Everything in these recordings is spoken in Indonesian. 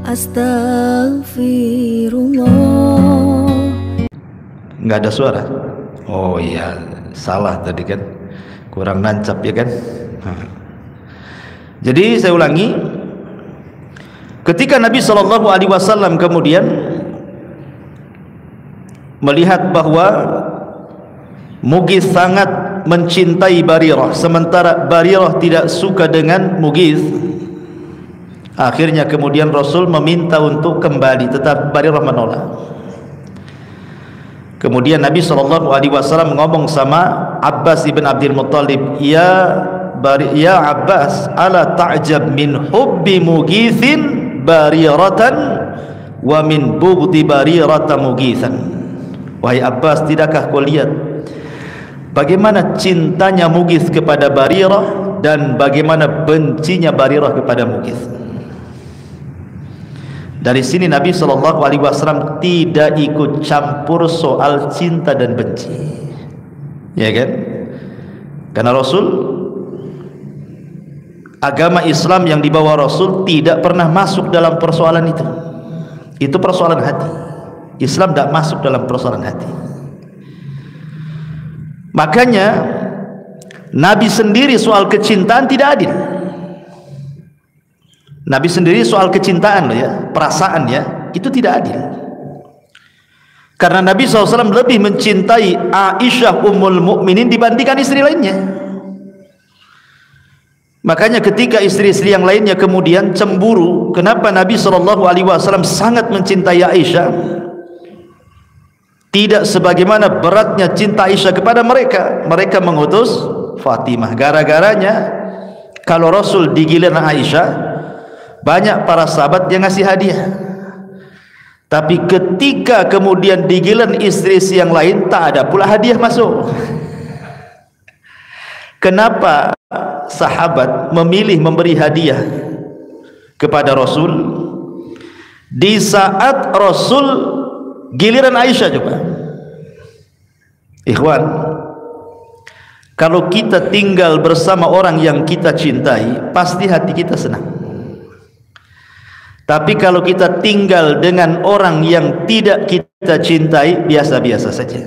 Astaghfirullah. Nggak ada suara. Oh iya, salah tadi kan, kurang nancap ya kan. Jadi saya ulangi, ketika Nabi SAW kemudian melihat bahwa Mughith sangat mencintai Barirah, sementara Barirah tidak suka dengan Mughith, akhirnya kemudian Rasul meminta untuk kembali, tetapi Barirah menolak. Kemudian Nabi SAW ngomong sama Abbas ibn Abdul Muttalib, ya Abbas, ala ta'jab min hubbi Mughithin Bariratan wa min bughdi Barirata Mughithan. Wahai Abbas, tidakkah kau lihat bagaimana cintanya Mughith kepada Barirah dan bagaimana bencinya Barirah kepada Mughith? Dari sini Nabi SAW tidak ikut campur soal cinta dan benci, ya kan? Karena Rasul, agama Islam yang dibawa Rasul tidak pernah masuk dalam persoalan itu. Itu persoalan hati. Islam tidak masuk dalam persoalan hati. Makanya Nabi sendiri soal kecintaan tidak adil. Nabi sendiri soal kecintaan loh ya, perasaan ya, itu tidak adil. Karena Nabi SAW lebih mencintai Aisyah Ummul Mukminin dibandingkan istri lainnya. Makanya ketika istri-istri yang lainnya kemudian cemburu, kenapa Nabi SAW sangat mencintai Aisyah, tidak sebagaimana beratnya cinta Aisyah kepada mereka. Mereka mengutus Fatimah. Gara-garanya kalau Rasul digiliran Aisyah, banyak para sahabat yang ngasih hadiah. Tapi ketika kemudian digiliran istri-istri yang lain, tak ada pula hadiah masuk. Kenapa sahabat memilih memberi hadiah kepada Rasul di saat Rasul giliran Aisyah? Coba ikhwan, kalau kita tinggal bersama orang yang kita cintai, pasti hati kita senang. Tapi kalau kita tinggal dengan orang yang tidak kita cintai, biasa-biasa saja.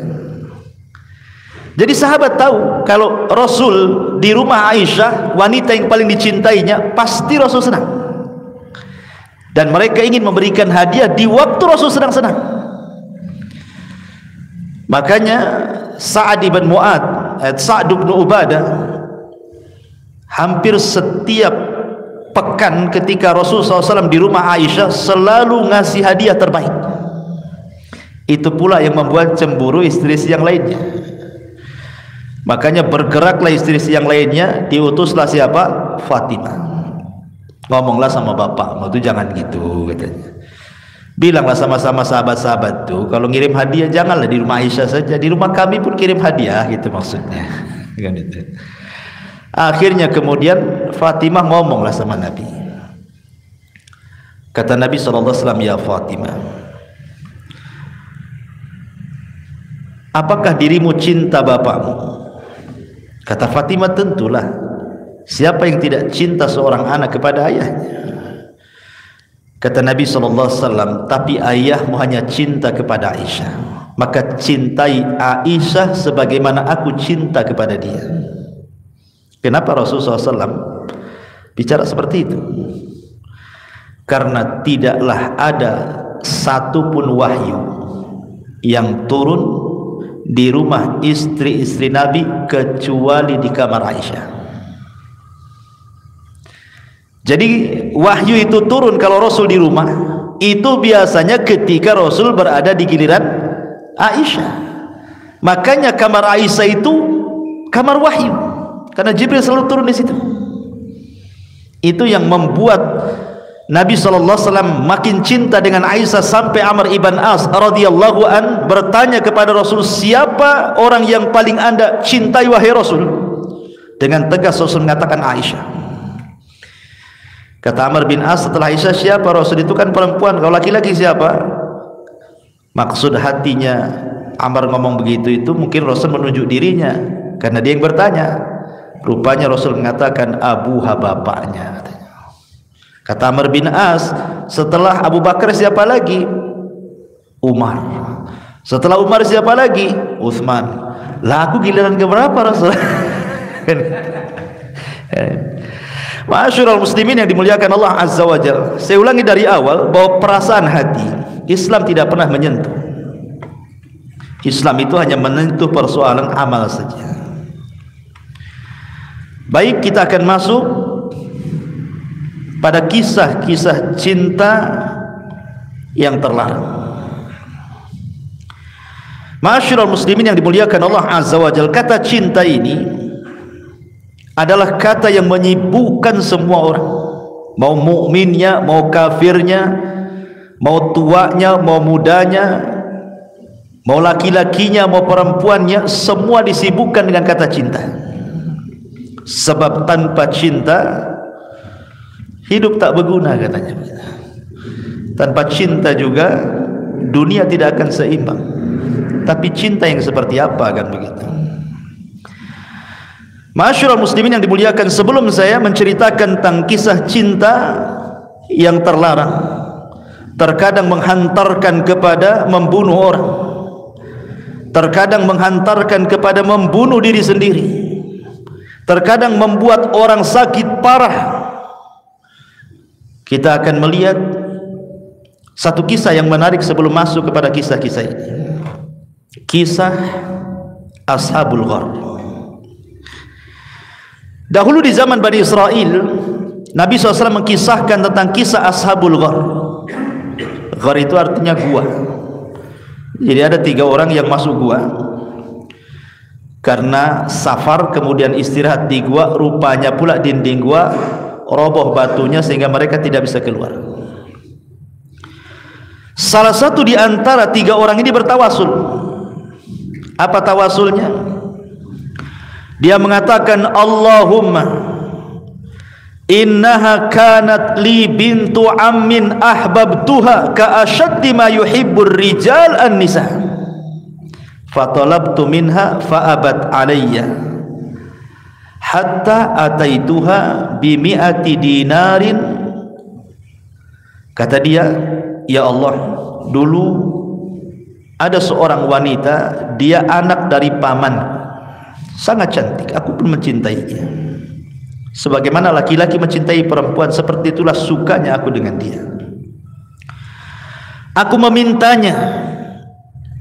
Jadi sahabat tahu kalau Rasul di rumah Aisyah, wanita yang paling dicintainya, pasti Rasul senang. Dan mereka ingin memberikan hadiah di waktu Rasul sedang senang. Makanya Sa'ad bin Ubadah hampir setiap pekan ketika Rasulullah SAW di rumah Aisyah selalu ngasih hadiah terbaik. Itu pula yang membuat cemburu istri-istri yang lainnya. Makanya bergeraklah istri-istri yang lainnya, diutuslah siapa? Fatimah. Ngomonglah sama bapak, itu jangan gitu katanya. Bilanglah sama-sama sahabat-sahabat tuh, kalau ngirim hadiah janganlah di rumah Aisyah saja, di rumah kami pun kirim hadiah, gitu maksudnya. Kan itu. Akhirnya kemudian Fatimah ngomonglah sama Nabi. Kata Nabi SAW, ya Fatimah, apakah dirimu cinta bapakmu? Kata Fatimah, tentulah. Siapa yang tidak cinta seorang anak kepada ayahnya? Kata Nabi SAW, tapi ayahmu hanya cinta kepada Aisyah, maka cintai Aisyah sebagaimana aku cinta kepada dia. Kenapa Rasulullah SAW bicara seperti itu? Karena tidaklah ada satupun wahyu yang turun di rumah istri-istri Nabi kecuali di kamar Aisyah. Jadi wahyu itu turun kalau Rasul di rumah, itu biasanya ketika Rasul berada di giliran Aisyah. Makanya kamar Aisyah itu kamar wahyu, karena Jibril selalu turun di situ. Itu yang membuat Nabi SAW makin cinta dengan Aisyah, sampai Amr ibn As radhiyallahu an bertanya kepada Rasul, siapa orang yang paling anda cintai wahai Rasul? Dengan tegas Rasul mengatakan Aisyah. Kata Amr bin As setelah Aisyah, siapa? Rasul, itu kan perempuan, kalau laki-laki siapa? Maksud hatinya Amr ngomong begitu itu mungkin Rasul menunjuk dirinya, karena dia yang bertanya. Rupanya Rasul mengatakan abuha, bapaknya. Kata Amr bin As, setelah Abu Bakar siapa lagi? Umar. Setelah Umar siapa lagi? Utsman. Lah aku giliran keberapa Rasul? Ma'asyiral muslimin yang dimuliakan Allah Azza wa Jalla. Saya ulangi dari awal bahwa perasaan hati Islam tidak pernah menyentuh. Islam itu hanya menyentuh persoalan amal saja. Baik, kita akan masuk pada kisah-kisah cinta yang terlarang. Ma'asyiral muslimin yang dimuliakan Allah Azza wa Jalla, kata cinta ini adalah kata yang menyibukkan semua orang, mau mukminnya, mau kafirnya, mau tuanya, mau mudanya, mau laki-lakinya, mau perempuannya, semua disibukkan dengan kata cinta. Sebab tanpa cinta hidup tak berguna katanya. Tanpa cinta juga dunia tidak akan seimbang. Tapi cinta yang seperti apa kan begitu? Ma'asyiral muslimin yang dimuliakan, sebelum saya menceritakan tentang kisah cinta yang terlarang, terkadang menghantarkan kepada membunuh orang, terkadang menghantarkan kepada membunuh diri sendiri, terkadang membuat orang sakit parah, kita akan melihat satu kisah yang menarik sebelum masuk kepada kisah-kisah ini. Kisah Ashabul Ghar. Dahulu di zaman Bani Israel, Nabi SAW mengkisahkan tentang kisah Ashabul Ghar. Ghar itu artinya gua. Jadi ada 3 orang yang masuk gua karena safar, kemudian istirahat di gua. Rupanya pula dinding gua roboh batunya sehingga mereka tidak bisa keluar. Salah satu di antara 3 orang ini bertawasul. Apa tawasulnya? Dia mengatakan, Allahumma innaha kanat li bintu ammin ahbabtuha ka ashaddi ma yuhibbur rijal an-nisa fatalabtu minha fa'abat alayya hatta ataituha bi mi'ati dinarin. Kata dia, ya Allah, dulu ada seorang wanita, dia anak dari paman, sangat cantik, aku pun mencintainya. Sebagaimana laki-laki mencintai perempuan, seperti itulah sukanya aku dengan dia. Aku memintanya,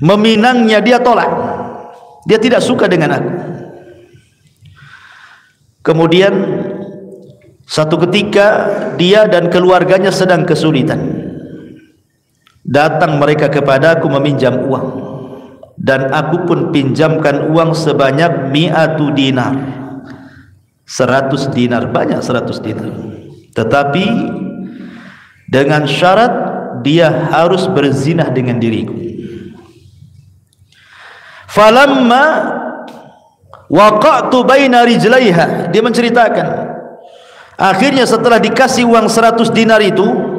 meminangnya, dia tolak. Dia tidak suka dengan aku. Kemudian satu ketika dia dan keluarganya sedang kesulitan. Datang mereka kepadaku meminjam uang, dan aku pun pinjamkan uang sebanyak 100 dinar, 100 dinar, banyak 100 dinar. Tetapi dengan syarat dia harus berzinah dengan diriku. Falamma waqa'tu baina rijlaiha, dia menceritakan, akhirnya setelah dikasih uang 100 dinar itu,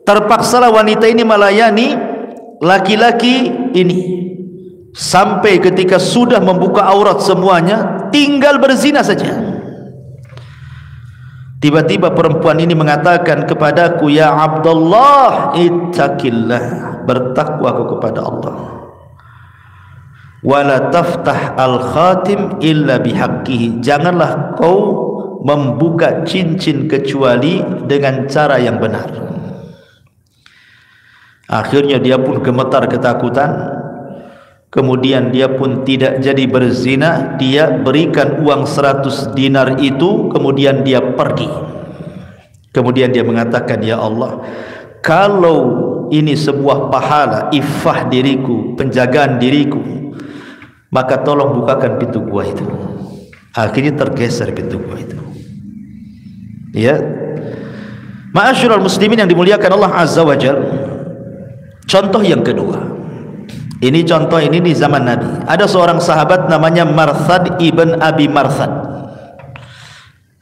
terpaksalah wanita ini melayani laki-laki ini sampai ketika sudah membuka aurat semuanya, tinggal berzina saja. Tiba-tiba perempuan ini mengatakan kepadaku, ya Abdullah, ittaqillah, bertakwa aku kepada Allah, wala taftah al-khatim illa bihaqqihi, janganlah kau membuka cincin kecuali dengan cara yang benar. Akhirnya dia pun gemetar ketakutan. Kemudian dia pun tidak jadi berzina. Dia berikan uang 100 dinar itu, kemudian dia pergi. Kemudian dia mengatakan, ya Allah, kalau ini sebuah pahala, iffah diriku, penjagaan diriku, maka tolong bukakan pintu gua itu. Akhirnya tergeser pintu gua itu. Ya, ma'asyiral muslimin yang dimuliakan Allah Azza wa Jalla. Contoh yang kedua, ini contoh ini di zaman Nabi. Ada seorang sahabat namanya Marthad ibn Abi Marthad.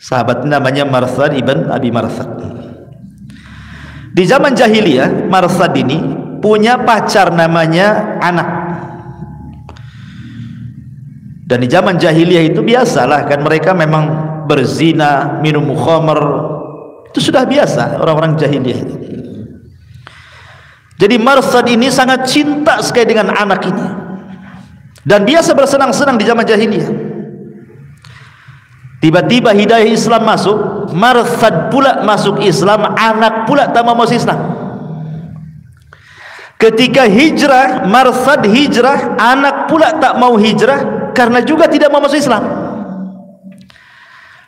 Sahabat namanya Marthad ibn Abi Marthad. Di zaman jahiliyah, Marthad ini punya pacar namanya Anak. Dan di zaman jahiliyah itu biasalah kan, mereka memang berzina, minum khamr, Itu sudah biasa orang-orang jahiliyah itu. Jadi Marsad ini sangat cinta sekali dengan anak ini, dan biasa bersenang-senang di zaman jahiliyah. Tiba-tiba hidayah Islam masuk, Marsad pula masuk Islam, anak pula tak mau masuk Islam. Ketika hijrah, Marsad hijrah, anak pula tak mau hijrah karena juga tidak mau masuk Islam.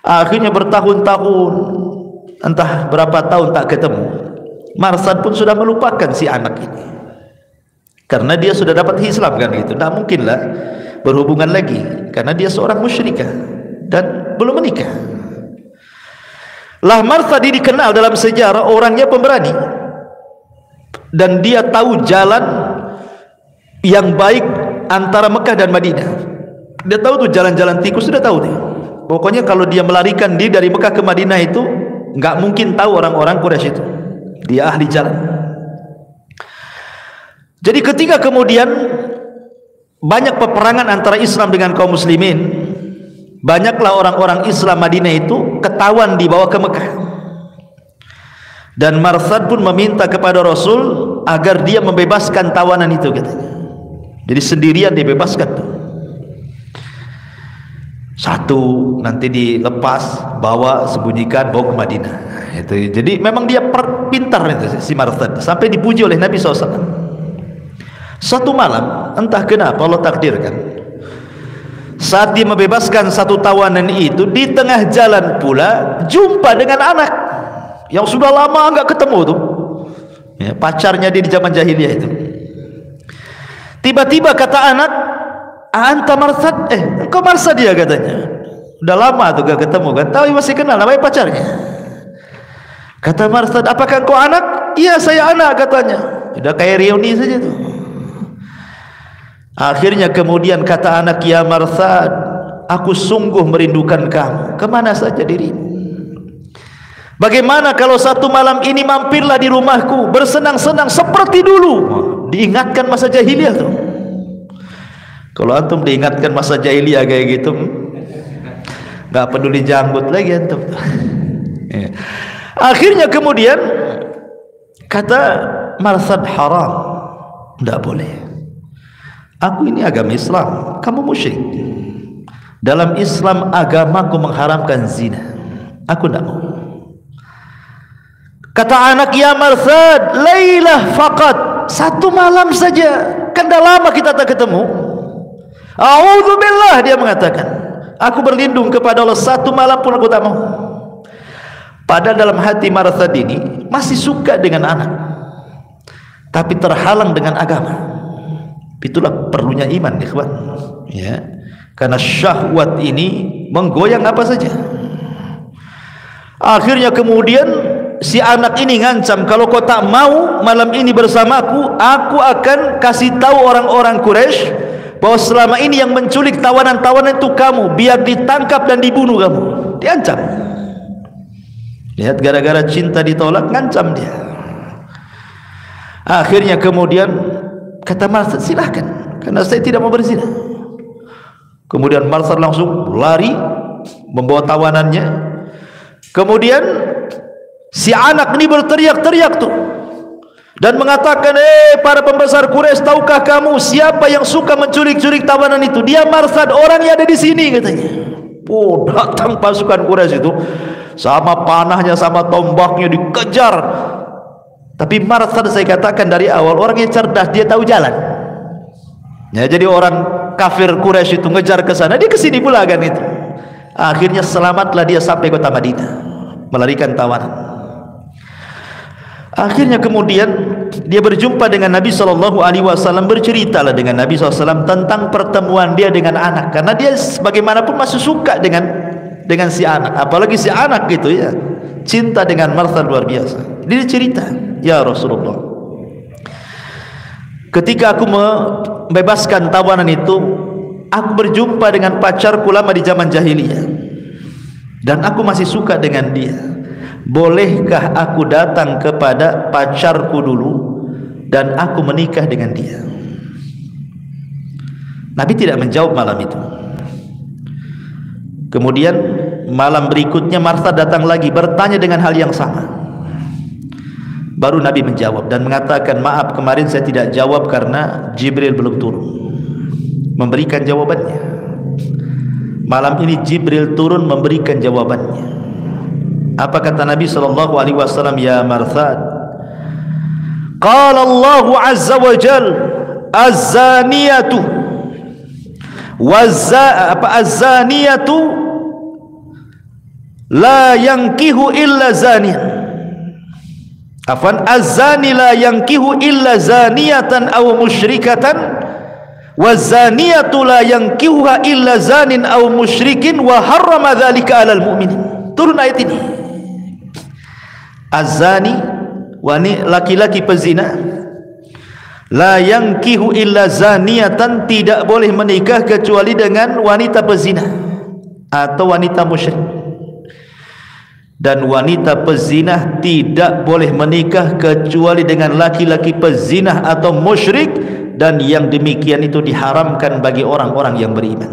Akhirnya bertahun-tahun, entah berapa tahun tak ketemu, Marsad pun sudah melupakan si anak ini, karena dia sudah dapat Islam kan gitu. Tak mungkinlah berhubungan lagi, karena dia seorang musyrikah dan belum menikah. Lah Marsad ini dikenal dalam sejarah orangnya pemberani, dan dia tahu jalan yang baik antara Mekah dan Madinah. Dia tahu tuh jalan-jalan tikus, sudah tahu dia. Pokoknya kalau dia melarikan diri dari Mekah ke Madinah itu nggak mungkin tahu orang-orang Quraisy itu. Dia ahli jalan. Jadi ketika kemudian banyak peperangan antara Islam dengan kaum muslimin, banyaklah orang-orang Islam Madinah itu ketahuan dibawa ke Mekah. Dan Marsad pun meminta kepada Rasul agar dia membebaskan tawanan itu, katanya. Jadi sendirian dibebaskan tuh. Satu nanti dilepas, bawa, sembunyikan, bawa ke Madinah. Itu. Jadi memang dia pintar itu si Marsad, sampai dipuji oleh Nabi SAW. Satu malam, entah kenapa Allah takdirkan, saat dia membebaskan satu tawanan itu, di tengah jalan pula jumpa dengan anak yang sudah lama enggak ketemu tuh, ya, pacarnya dia di zaman jahiliyah itu. Tiba-tiba kata anak, "Anta Marsad?" Engkau Marsad dia, katanya. Udah lama tuh gak ketemu kan, tapi masih kenal namanya pacarnya. Kata Marsad, "Apakah engkau anak?" "Iya, saya anak," katanya. Udah kayak reuni saja tuh. Akhirnya kemudian kata anak, "Ya Marsad, aku sungguh merindukan kamu. Kemana saja dirimu? Bagaimana kalau satu malam ini mampirlah di rumahku, bersenang-senang seperti dulu." Diingatkan masa jahiliyah tuh. Kalau antum diingatkan masa jahiliyah kayak gitu, nggak peduli janggut lagi antum. Ya. Akhirnya kemudian kata Marsad, "Haram, tidak boleh. Aku ini agama Islam, kamu musyrik. Dalam Islam agamaku mengharamkan zina. Aku tidak mau." Kata anak, "Ya Marsad, lailah faqat." Satu malam saja, kan dah lama kita tak ketemu. A'udzubillah, dia mengatakan, "Aku berlindung kepada Allah, satu malam pun aku tak mau." Padahal dalam hati Marsad ini masih suka dengan anak, tapi terhalang dengan agama. Itulah perlunya iman, ikhwan, ya. Karena syahwat ini menggoyang apa saja. Akhirnya kemudian si anak ini ngancam, "Kalau kau tak mau malam ini bersamaku, aku akan kasih tahu orang-orang Quraisy bahwa selama ini yang menculik tawanan-tawanan itu kamu, biar ditangkap dan dibunuh kamu." Diancam. Lihat, gara-gara cinta ditolak, ngancam dia. Akhirnya kemudian kata Marsad, "Silahkan, karena saya tidak mau berzina." Kemudian Marsad langsung lari membawa tawanannya. Kemudian si anak ini berteriak-teriak tuh dan mengatakan, para pembesar Quraisy, tahukah kamu siapa yang suka menculik-culik tawanan itu? Dia Marsad, orangnya ada di sini," katanya. Oh, datang pasukan Quraisy itu sama panahnya, sama tombaknya, dikejar. Tapi Marsad, saya katakan dari awal, orangnya cerdas, dia tahu jalan. Ya, jadi orang kafir Quraisy itu ngejar ke sana, dia ke sini pula kan itu. Akhirnya selamatlah dia sampai kota Madinah, melarikan tawanan. Akhirnya kemudian dia berjumpa dengan Nabi SAW, berceritalah dengan Nabi SAW tentang pertemuan dia dengan anak, karena dia bagaimanapun masih suka dengan si anak, apalagi si anak gitu ya, cinta dengan Marsad luar biasa. Dia cerita, "Ya Rasulullah, ketika aku membebaskan tawanan itu, aku berjumpa dengan pacarku lama di zaman jahiliyah, dan aku masih suka dengan dia. Bolehkah aku datang kepada pacarku dulu dan aku menikah dengan dia?" Nabi tidak menjawab malam itu. Kemudian malam berikutnya Martha datang lagi bertanya dengan hal yang sama. Baru Nabi menjawab dan mengatakan, maaf kemarin saya tidak jawab karena Jibril belum turun. Memberikan jawabannya. Malam ini Jibril turun memberikan jawabannya. Apa kata Nabi SAW? Ya Martha, qala Allah azza wa jal, az-zaniyatu az-zaniyatu la yankihu illa zaniyan. Afan, az-zani la yankihu illa zaniyatan aw musyrikatan, waz-zaniyatu la yankihuha illa zanin aw musyrikin wa harrama dzalika 'alal mu'minin. Turun ayat ini. Az-zani, laki-laki pezina, la yankihu illa zaniyatan, tidak boleh menikah kecuali dengan wanita pezina atau wanita musyrik. Dan wanita pezinah tidak boleh menikah kecuali dengan laki-laki pezinah atau musyrik, dan yang demikian itu diharamkan bagi orang-orang yang beriman.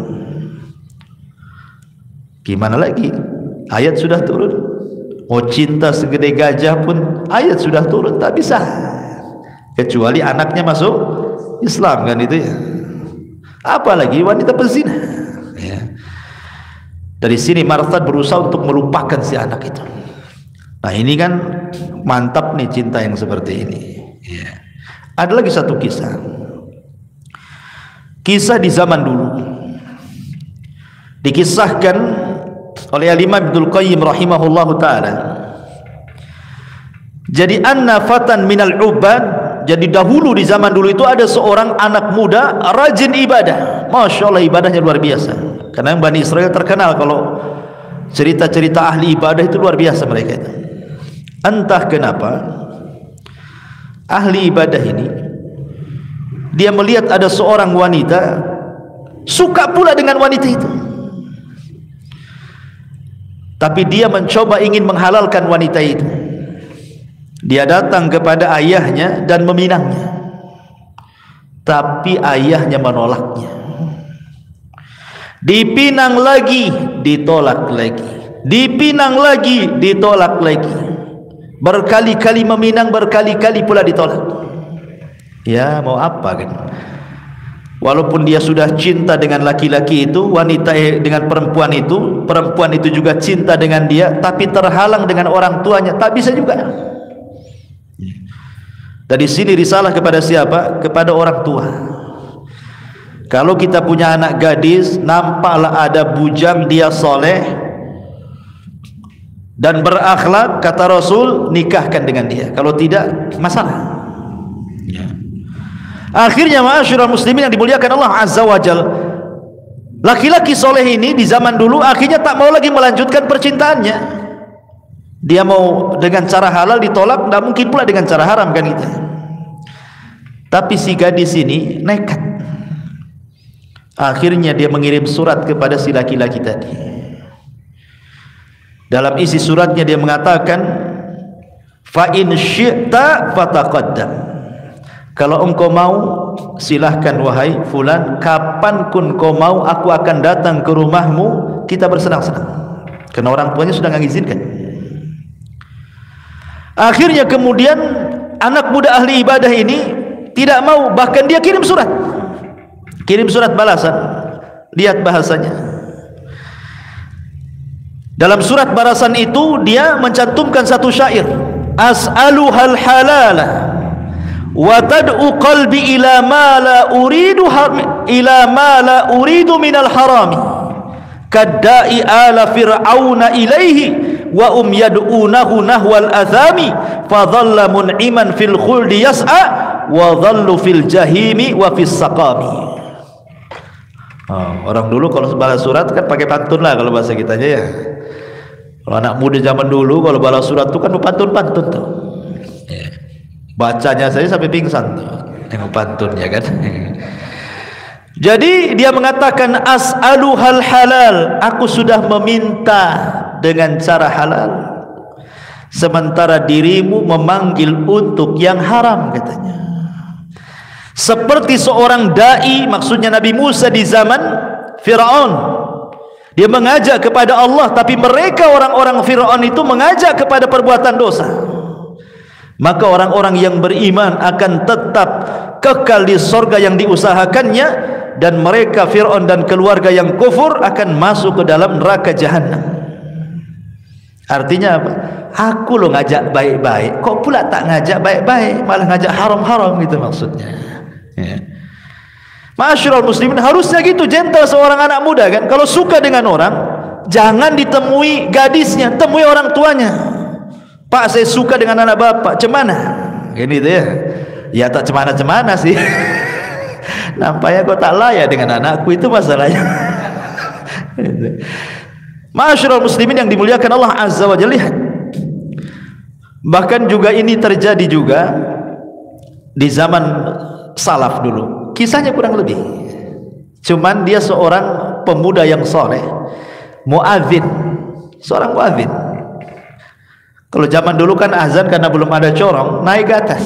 Gimana lagi? Ayat sudah turun. Mau cinta segede gajah pun ayat sudah turun, tak bisa kecuali anaknya masuk Islam, kan itu ya. Apalagi wanita pezinah ya. Dari sini Martha berusaha untuk melupakan si anak itu. Nah ini kan mantap nih cinta yang seperti ini ya. Ada lagi satu kisah di zaman dulu, dikisahkan oleh Al-Imam Ibnul Qayyim rahimahullahu ta'ala. Jadi anna fatan minal ubad, jadi dahulu di zaman dulu itu ada seorang anak muda rajin ibadah. Masya Allah, ibadahnya luar biasa. Karena Bani Israel terkenal kalau cerita-cerita ahli ibadah itu luar biasa mereka itu. Entah kenapa ahli ibadah ini, dia melihat ada seorang wanita, suka pula dengan wanita itu. Tapi dia mencoba ingin menghalalkan wanita itu. Dia datang kepada ayahnya dan meminangnya. Tapi ayahnya menolaknya. Dipinang lagi, ditolak lagi. Dipinang lagi, ditolak lagi. Berkali-kali meminang, berkali-kali pula ditolak. Ya, mau apa kan? Walaupun dia sudah cinta dengan laki-laki itu, wanita dengan perempuan itu juga cinta dengan dia, tapi terhalang dengan orang tuanya, tak bisa juga. Dari sini risalah kepada siapa? Kepada orang tua. Kalau kita punya anak gadis, nampaklah ada bujang, dia soleh dan berakhlak, kata Rasul, nikahkan dengan dia. Kalau tidak, masalah. Akhirnya ma'asyiral muslimin yang dimuliakan Allah azza wa jal, laki-laki soleh ini di zaman dulu akhirnya tak mau lagi melanjutkan percintaannya. Dia mau dengan cara halal, ditolak, tidak mungkin pula dengan cara haram, kan gitu. Tapi si gadis ini nekat. Akhirnya dia mengirim surat kepada si laki-laki tadi. Dalam isi suratnya dia mengatakan, fa in syi'ta fataqaddam, kalau engkau mau silahkan wahai fulan, kapan pun kau mau aku akan datang ke rumahmu, kita bersenang-senang. Karena orang tuanya sudah mengizinkan. Akhirnya kemudian anak muda ahli ibadah ini tidak mau, bahkan dia kirim surat balasan. Lihat bahasanya. Dalam surat balasan itu dia mencantumkan satu syair, as'aluhal halala wa tad'u qalbi ila ma la uridu minal harami kadda'i ala fir'auna ilaihi wa yad'unahu nahwal athami fadhalla mun'iman fil khuldi yas'a wa dhallu fil jahimi wa fis saqami. Orang dulu kalau balas surat kan pakai pantun lah kalau bahasa kitanya ya. Kalau anak muda zaman dulu kalau balas surat itu kan pantun-pantun tuh. Bacanya saya sampai pingsan tuh. Tengok pantunnya kan. Jadi dia mengatakan as'aluhal halal, aku sudah meminta dengan cara halal, sementara dirimu memanggil untuk yang haram, katanya. Seperti seorang dai, maksudnya Nabi Musa di zaman Fir'aun, Dia mengajak kepada Allah, tapi mereka orang-orang Fir'aun itu mengajak kepada perbuatan dosa. Maka orang-orang yang beriman akan tetap kekal di surga yang diusahakannya, dan mereka Fir'aun dan keluarga yang kufur akan masuk ke dalam neraka jahanam. Artinya apa? Aku lo ngajak baik-baik, kok pula tak ngajak baik-baik, malah ngajak haram-haram, gitu maksudnya. Ya. Ma'asyiral muslimin, harusnya gitu gentle seorang anak muda kan. Kalau suka dengan orang, jangan ditemui gadisnya, temui orang tuanya. Pak, saya suka dengan anak bapak, cemana? Gini tuh ya. Ya tak cemana-cemana sih. Nampaknya kau tak layak dengan anakku, itu masalahnya. Ma'asyiral muslimin yang dimuliakan Allah Azza wa Jalla, lihat. Bahkan juga ini terjadi juga di zaman salaf dulu. Kisahnya kurang lebih, cuman dia seorang pemuda yang soleh, muadzin, seorang muadzin. Kalau zaman dulu kan azan karena belum ada corong, naik ke atas.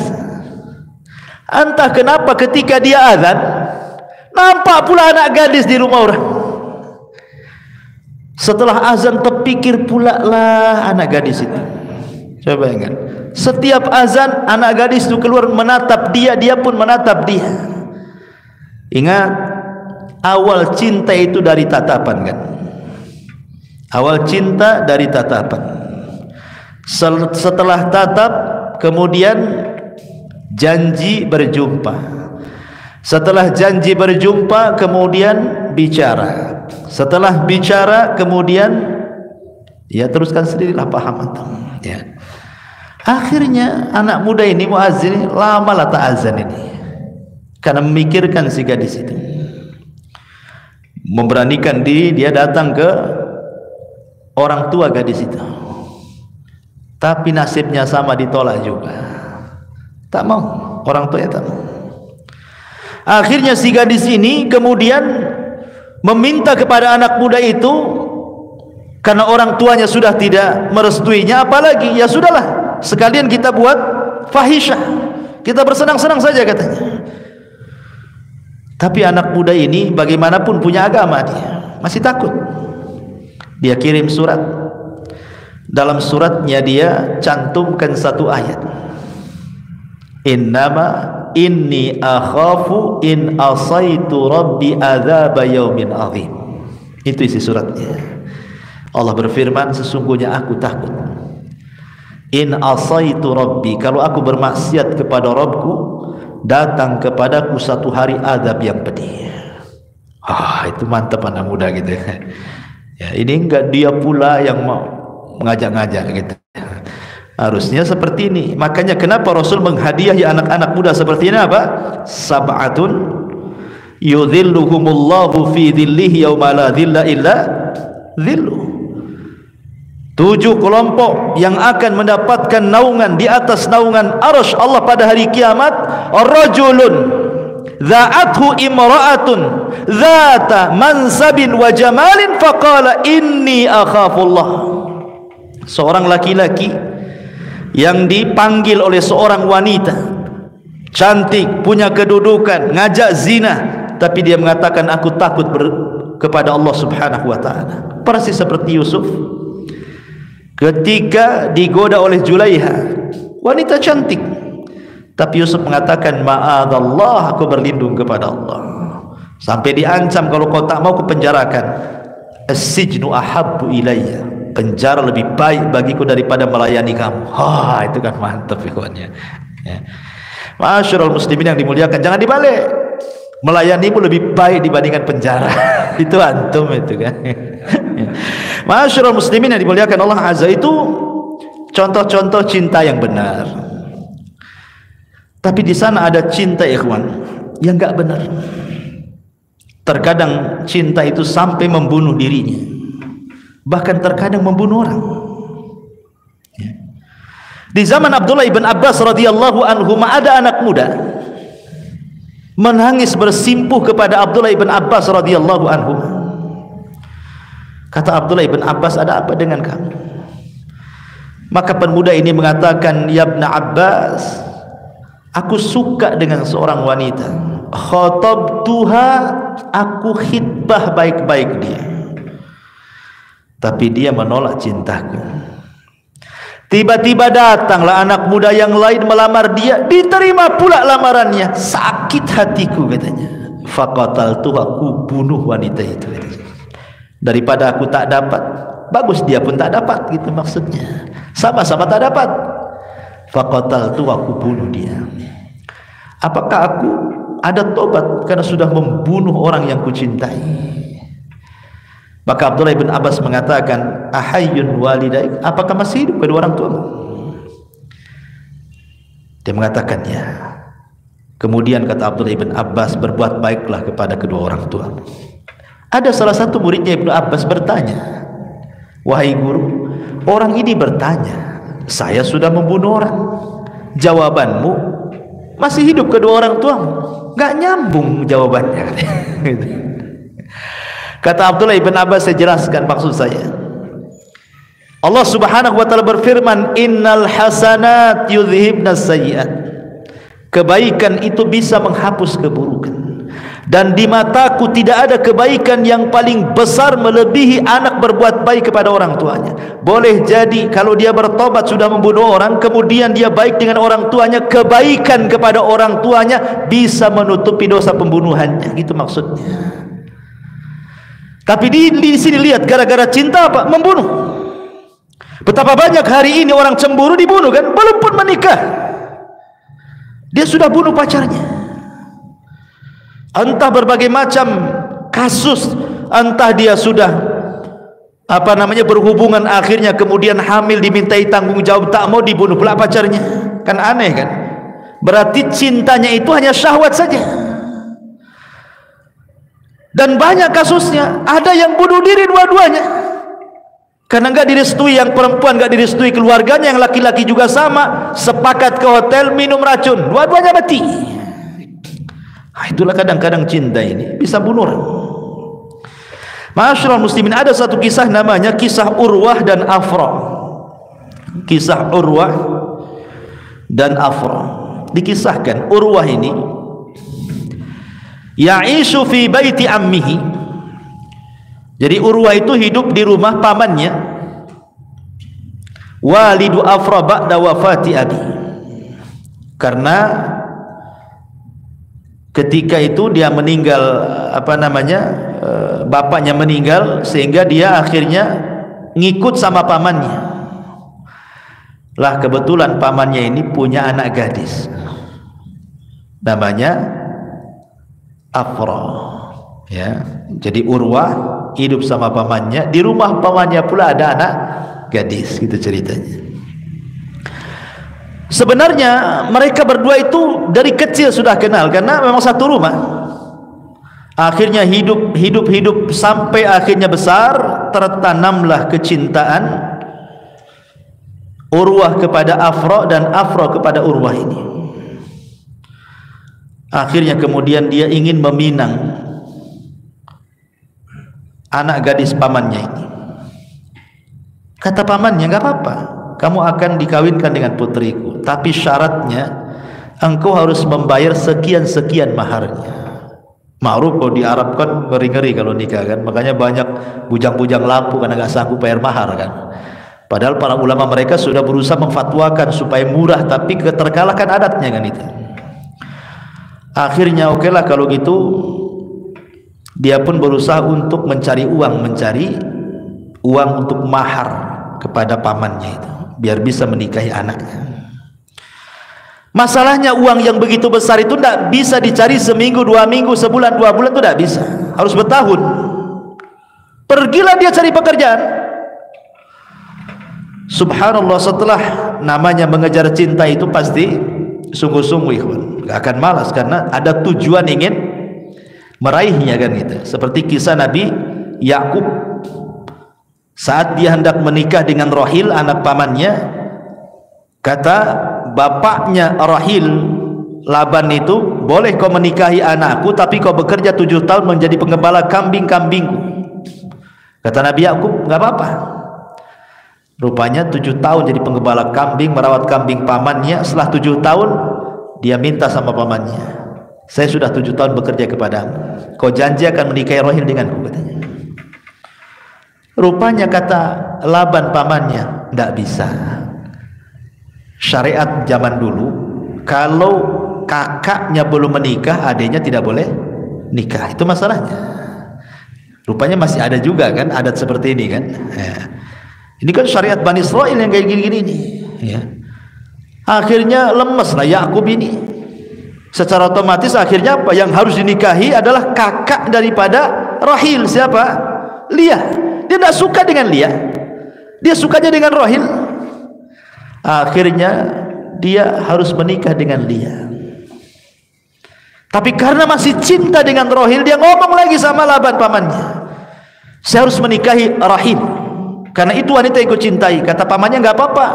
Entah kenapa ketika dia azan, nampak pula anak gadis di rumah orang. Setelah azan terpikir pula lah anak gadis itu. Coba bayangkan, setiap azan anak gadis itu keluar menatap dia, dia pun menatap dia. Ingat, awal cinta itu dari tatapan kan. Awal cinta dari tatapan. Setelah tatap, kemudian janji berjumpa. Setelah janji berjumpa, kemudian bicara. Setelah bicara, kemudian ya teruskan sendirilah, paham atau ya. Akhirnya anak muda ini muazzin lama lah tak azan ini, karena memikirkan si gadis itu. Memberanikan diri dia datang ke orang tua gadis itu, tapi nasibnya sama, ditolak juga. Tak mau, orang tuanya tak mau. Akhirnya si gadis ini kemudian meminta kepada anak muda itu, karena orang tuanya sudah tidak merestuinya, apalagi ya sudahlah, sekalian kita buat fahisyah, kita bersenang-senang saja katanya. Tapi anak muda ini bagaimanapun punya agama, dia masih takut. Dia kirim surat. Dalam suratnya dia cantumkan satu ayat, innama inni akhafu in asaitu rabbi adzaba yaumin azim. Itu isi suratnya. Allah berfirman, sesungguhnya aku takut, in asaitu rabbi, kalau aku bermaksiat kepada Rabbku, datang kepadaku satu hari azab yang pedih. Itu mantap anak muda gitu ya. Ini enggak dia pula yang mau mengajak-ngajak gitu. Harusnya seperti ini. Makanya kenapa Rasul menghadiahi anak-anak muda seperti ini apa? Sab'atun yudhilluhumullahu fi dhillihi yauma la dhilla illa dhilluh. 7 kelompok yang akan mendapatkan naungan di atas naungan arsy Allah pada hari kiamat. Rajulun dha'athu imra'atun dhata mansabin wa jamalin faqala inni akhafullah. Seorang laki-laki yang dipanggil oleh seorang wanita cantik, punya kedudukan, ngajak zina, tapi dia mengatakan aku takut kepada Allah Subhanahu wa taala. Persis seperti Yusuf ketika digoda oleh Julaiha, wanita cantik, tapi Yusuf mengatakan ma'adallah, aku berlindung kepada Allah. Sampai diancam, kalau kau tak mau kupenjarakan. As-sijnu ahabbu ilayya, penjara lebih baik bagiku daripada melayani kamu. Itu kan mantap ikhwannya ya. Ma'asyiral muslimin yang dimuliakan, jangan dibalik, melayanimu lebih baik dibandingkan penjara. Itu antum itu kan. Ma'asyiral muslimin yang dimuliakan Allah Azza, itu contoh-contoh cinta yang benar. Tapi di sana ada cinta ikhwan yang enggak benar. Terkadang cinta itu sampai membunuh dirinya, bahkan terkadang membunuh orang. Di zaman Abdullah ibn Abbas radhiyallahu anhu, ada anak muda menangis bersimpuh kepada Abdullah ibn Abbas radhiyallahu anhu. Kata Abdullah ibn Abbas, ada apa dengan kamu? Maka pemuda ini mengatakan, ya Ibn Abbas, aku suka dengan seorang wanita, khatabtuha, aku khitbah baik-baik dia, tapi dia menolak cintaku. Tiba-tiba datanglah anak muda yang lain melamar dia, diterima pula lamarannya. Sakit hatiku katanya. Faqataltu, aku bunuh wanita itu katanya. Daripada aku tak dapat, bagus dia pun tak dapat, gitu maksudnya. Sama-sama tak dapat. Faqataltu, aku bunuh dia. Apakah aku ada tobat karena sudah membunuh orang yang kucintai? Maka Abdullah bin Abbas mengatakan, ahayyun walidaik, apakah masih hidup kedua orang tuamu? Dia mengatakan ya. Kemudian kata Abdullah bin Abbas, berbuat baiklah kepada kedua orang tuamu. Ada salah satu muridnya Ibnu Abbas bertanya, wahai guru, orang ini bertanya, saya sudah membunuh orang, jawabanmu masih hidup kedua orang tuamu. Gak nyambung jawabannya. Kata Abdullah ibn Abbas, saya jelaskan maksud saya. Allah subhanahu wa ta'ala berfirman, innal hasanat yudhibnas sayyiat. Kebaikan itu bisa menghapus keburukan. Dan di mataku tidak ada kebaikan yang paling besar melebihi anak berbuat baik kepada orang tuanya. Boleh jadi kalau dia bertobat sudah membunuh orang, kemudian dia baik dengan orang tuanya, kebaikan kepada orang tuanya bisa menutupi dosa pembunuhannya. Gitu maksudnya. Tapi di sini lihat, gara-gara cinta apa? Membunuh. Betapa banyak hari ini orang cemburu dibunuh kan? Belum pun menikah, dia sudah bunuh pacarnya. Entah berbagai macam kasus, entah dia sudah berhubungan, akhirnya kemudian hamil, dimintai tanggung jawab, tak mau, dibunuh pula pacarnya. Kan aneh kan? Berarti cintanya itu hanya syahwat saja. Dan banyak kasusnya, ada yang bunuh diri dua-duanya karena enggak direstui, yang perempuan enggak direstui keluarganya, yang laki-laki juga sama, sepakat ke hotel minum racun, dua-duanya mati. Itulah kadang-kadang cinta ini bisa bunuh orang. Ma'asyiral muslimin, ada satu kisah namanya kisah Urwah dan Afra. Kisah Urwah dan Afra. Dikisahkan Urwah ini ya'ishu fi baiti ammihi. Jadi Urwah itu hidup di rumah pamannya. Walidu Afra ba'da wafati abi. Karena ketika itu dia meninggal, bapaknya meninggal, sehingga dia akhirnya ngikut sama pamannya. Lah kebetulan pamannya ini punya anak gadis, namanya Afra, ya. Jadi Urwah hidup sama pamannya, di rumah pamannya pula ada anak gadis, gitu ceritanya. Sebenarnya mereka berdua itu dari kecil sudah kenal, karena memang satu rumah. Akhirnya hidup sampai akhirnya besar, tertanamlah kecintaan Urwah kepada Afra dan Afra kepada Urwah ini. Akhirnya kemudian dia ingin meminang anak gadis pamannya ini. Kata pamannya, enggak apa-apa, kamu akan dikawinkan dengan putriku, tapi syaratnya engkau harus membayar sekian-sekian maharnya. Ma'ruf kalau di Arab kan ngeri-ngeri kalau nikah kan, makanya banyak bujang-bujang lampu karena enggak sanggup bayar mahar kan. Padahal para ulama mereka sudah berusaha memfatwakan supaya murah, tapi keterkalahkan adatnya kan itu. Akhirnya okelah kalau gitu, dia pun berusaha untuk mencari uang untuk mahar kepada pamannya itu, biar bisa menikahi anaknya. Masalahnya uang yang begitu besar itu tidak bisa dicari seminggu, 2 minggu, sebulan, 2 bulan, itu tidak bisa, harus bertahun. Pergilah dia cari pekerjaan. Subhanallah, setelah namanya mengejar cinta itu pasti sungguh-sungguh, gak akan malas, karena ada tujuan ingin meraihnya kan gitu. Seperti kisah Nabi Yakub saat dia hendak menikah dengan Rahil, anak pamannya. Kata bapaknya Rahil, Laban itu, boleh kau menikahi anakku, tapi kau bekerja 7 tahun menjadi penggembala kambing-kambingku. Kata Nabi Yakub, gak apa-apa. Rupanya 7 tahun jadi penggembala kambing, merawat kambing pamannya. Setelah 7 tahun dia minta sama pamannya, saya sudah 7 tahun bekerja kepadamu, kau janji akan menikahi Rahil denganku, katanya. Rupanya kata Laban pamannya, tidak bisa. Syariat zaman dulu, kalau kakaknya belum menikah, adiknya tidak boleh nikah. Itu masalahnya. Rupanya masih ada juga kan adat seperti ini kan. Ya. Ini kan syariat Bani Israel yang kayak gini-gini ini. Ya. Akhirnya lemes lah Yakub ini. Secara otomatis akhirnya apa? Yang harus dinikahi adalah kakak daripada Rahil. Siapa? Lia. Dia tidak suka dengan Lia. Dia sukanya dengan Rahil. Akhirnya dia harus menikah dengan Lia. Tapi karena masih cinta dengan Rahil, dia ngomong lagi sama Laban pamannya, saya harus menikahi Rahil karena itu wanita yang ku cintai. Kata pamannya, nggak apa-apa,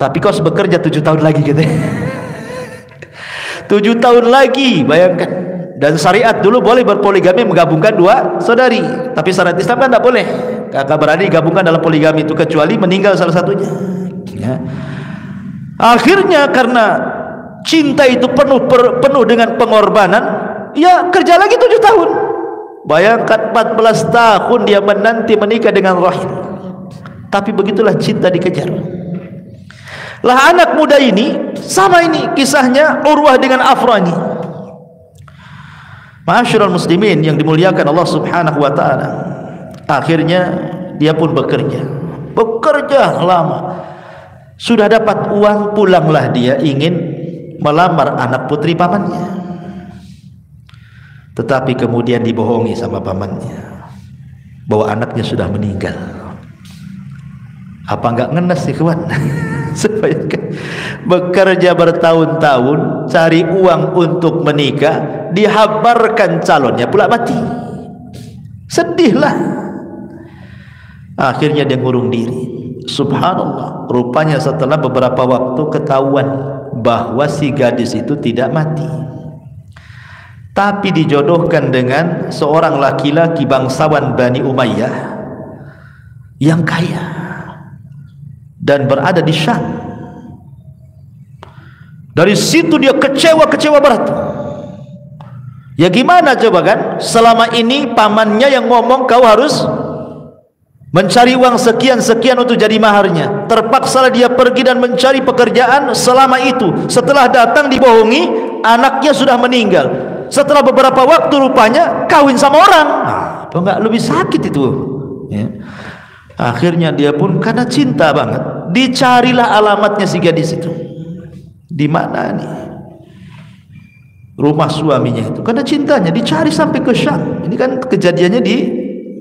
tapi kau harus bekerja 7 tahun lagi gitu. 7 tahun lagi, bayangkan. Dan syariat dulu boleh berpoligami, menggabungkan 2 saudari, tapi syariat Islam kan tidak boleh. Kakak berani gabungkan dalam poligami itu kecuali meninggal salah satunya. Ya. Akhirnya karena cinta itu penuh dengan pengorbanan, ya kerja lagi 7 tahun. Bayangkan 14 tahun dia menanti menikah dengan Rahil. Tapi begitulah cinta dikejar. Lah anak muda ini sama ini kisahnya Urwah dengan Afra ini. Ma'asyiral muslimin yang dimuliakan Allah Subhanahu wa taala. Akhirnya dia pun bekerja lama. Sudah dapat uang, pulanglah dia ingin melamar anak putri pamannya. Tetapi kemudian dibohongi sama pamannya bahwa anaknya sudah meninggal. Apa enggak ngenes sih kawan? Bekerja bertahun-tahun cari uang untuk menikah, dihabarkan calonnya pula mati. Sedihlah. Akhirnya dia ngurung diri. Subhanallah, rupanya setelah beberapa waktu ketahuan bahwa si gadis itu tidak mati, tapi dijodohkan dengan seorang laki-laki bangsawan Bani Umayyah yang kaya dan berada di Syam. Dari situ dia kecewa berat. Ya gimana coba kan? Selama ini pamannya yang ngomong kau harus mencari uang sekian-sekian untuk jadi maharnya. Terpaksalah dia pergi dan mencari pekerjaan selama itu. Setelah datang dibohongi, anaknya sudah meninggal. Setelah beberapa waktu rupanya kawin sama orang. Apa enggak lebih sakit itu? Ya. Akhirnya dia pun karena cinta banget, dicarilah alamatnya si gadis itu. Di mana nih rumah suaminya itu? Karena cintanya dicari sampai ke Syam. Ini kan kejadiannya di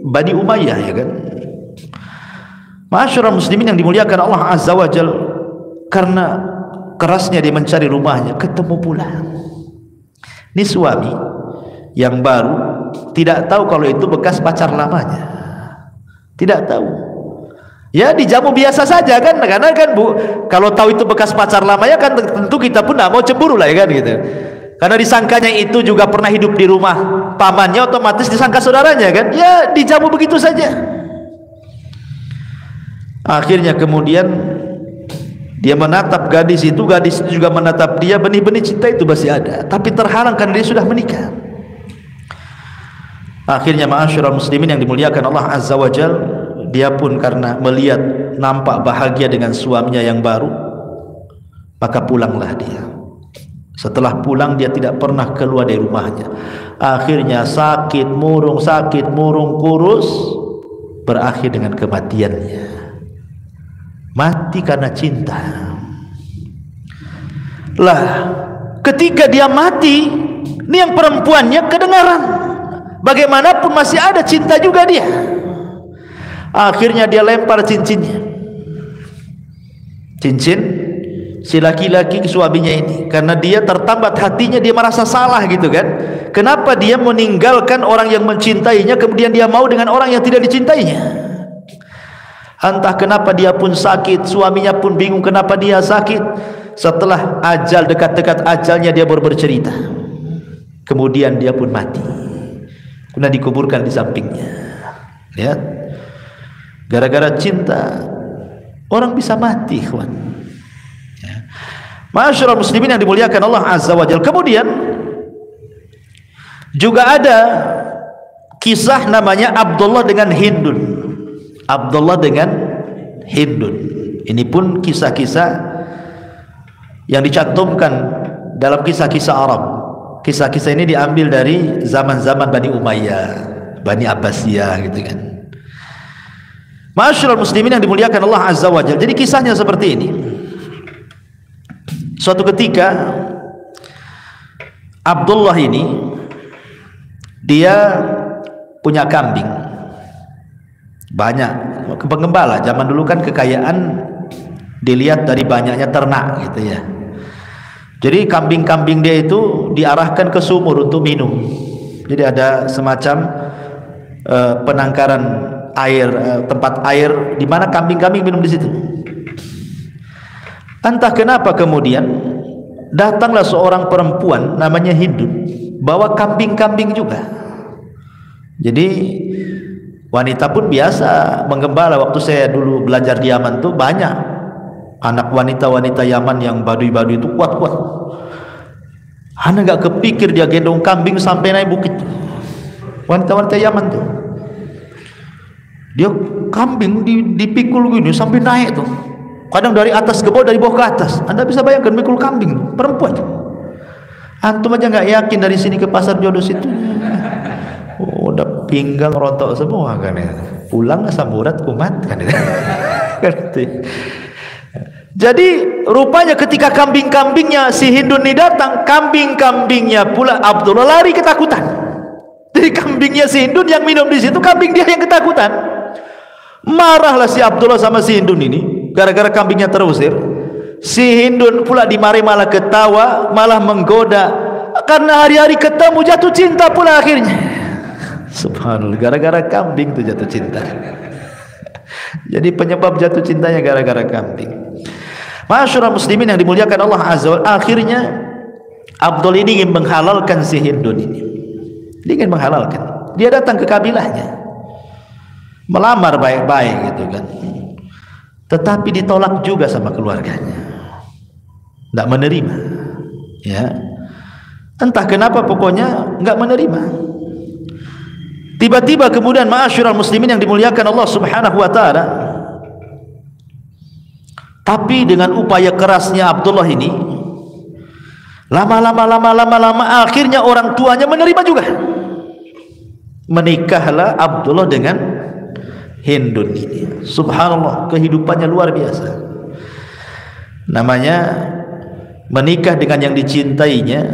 Bani Umayyah ya kan. Ma'asyiral muslimin yang dimuliakan Allah Azza wa Jal, karena kerasnya dia mencari rumahnya, ketemu pula. Ini suami yang baru tidak tahu kalau itu bekas pacar lamanya. Tidak tahu. Ya dijamu biasa saja kan, karena kan Bu, kalau tahu itu bekas pacar lamanya kan tentu kita pun tidak mau cemburu lah ya kan gitu. Karena disangkanya itu juga pernah hidup di rumah pamannya, otomatis disangka saudaranya kan. Ya dijamu begitu saja. Akhirnya kemudian dia menatap gadis itu juga menatap dia. Benih-benih cinta itu masih ada, tapi terhalang karena dia sudah menikah. Akhirnya ma'asyiral muslimin yang dimuliakan Allah Azza wa Jal, dia pun karena melihat nampak bahagia dengan suaminya yang baru, maka pulanglah dia. Setelah pulang dia tidak pernah keluar dari rumahnya. Akhirnya sakit murung kurus, berakhir dengan kematiannya. Mati karena cinta. Lah ketika dia mati, ini yang perempuannya kedengaran, bagaimanapun masih ada cinta juga dia. Akhirnya dia lempar cincinnya, cincin si laki-laki suaminya ini, karena dia tertambat hatinya, dia merasa salah gitu kan. Kenapa dia meninggalkan orang yang mencintainya, kemudian dia mau dengan orang yang tidak dicintainya. Entah kenapa dia pun sakit, suaminya pun bingung kenapa dia sakit. Setelah ajal, dekat-dekat ajalnya, dia baru bercerita. Kemudian dia pun mati, kemudian dikuburkan di sampingnya. Lihat, gara-gara cinta orang bisa mati, kawan. Ya. Ma'asyiral muslimin yang dimuliakan Allah Azza wa Jalla. Kemudian juga ada kisah namanya Abdullah dengan Hindun. Abdullah dengan Hindun. Ini pun kisah-kisah yang dicantumkan dalam kisah-kisah Arab. Kisah-kisah ini diambil dari zaman-zaman Bani Umayyah, Bani Abbasiyah gitu kan. Ma'asyiral muslimin yang dimuliakan Allah Azza wa Jalla. Jadi kisahnya seperti ini. Suatu ketika Abdullah ini dia punya kambing banyak, penggembala. Zaman dulu kan kekayaan dilihat dari banyaknya ternak gitu ya. Jadi kambing-kambing dia itu diarahkan ke sumur untuk minum. Jadi ada semacam penangkaran air, tempat air di mana kambing-kambing minum di situ. Entah kenapa kemudian datanglah seorang perempuan namanya Hindun, bawa kambing-kambing juga. Jadi wanita pun biasa menggembala. Waktu saya dulu belajar di Yaman tuh banyak anak wanita-wanita Yaman yang baduy-baduy itu kuat-kuat. Anda gak kepikir dia gendong kambing sampai naik bukit. Wanita-wanita Yaman tuh, dia kambing dipikul gini sampai naik tuh. Kadang dari atas ke bawah, dari bawah ke atas. Anda bisa bayangkan mikul kambing, perempuan. Antum aja nggak yakin dari sini ke pasar jodoh situ. Oh, udah pinggang rontok semua kan ya. Pulang samburat kumat kan ya. Jadi rupanya ketika kambing-kambingnya si Hindun ini datang, kambing-kambingnya pula Abdullah lari ketakutan. Jadi kambingnya si Hindun yang minum di situ, kambing dia yang ketakutan. Marahlah si Abdullah sama si Hindun ini. Gara-gara kambingnya terusir, si Hindun pula dimari malah ketawa, malah menggoda. Karena hari-hari ketemu jatuh cinta pula akhirnya. Subhanallah, gara-gara kambing tuh jatuh cinta. Jadi penyebab jatuh cintanya gara-gara kambing. Ma'asyiral muslimin yang dimuliakan Allah Azza wa Jalla, akhirnya Abdul ini ingin menghalalkan si Hindun ini. Dia ingin menghalalkan. Dia datang ke kabilahnya, melamar baik-baik gitu kan. Tetapi ditolak juga sama keluarganya, tidak menerima ya. Entah kenapa pokoknya nggak menerima. Tiba-tiba kemudian ma'asyiral muslimin yang dimuliakan Allah Subhanahu wa taala, tapi dengan upaya kerasnya Abdullah ini, lama-lama akhirnya orang tuanya menerima juga. Menikahlah Abdullah dengan Hindun ini. Subhanallah, kehidupannya luar biasa. Namanya menikah dengan yang dicintainya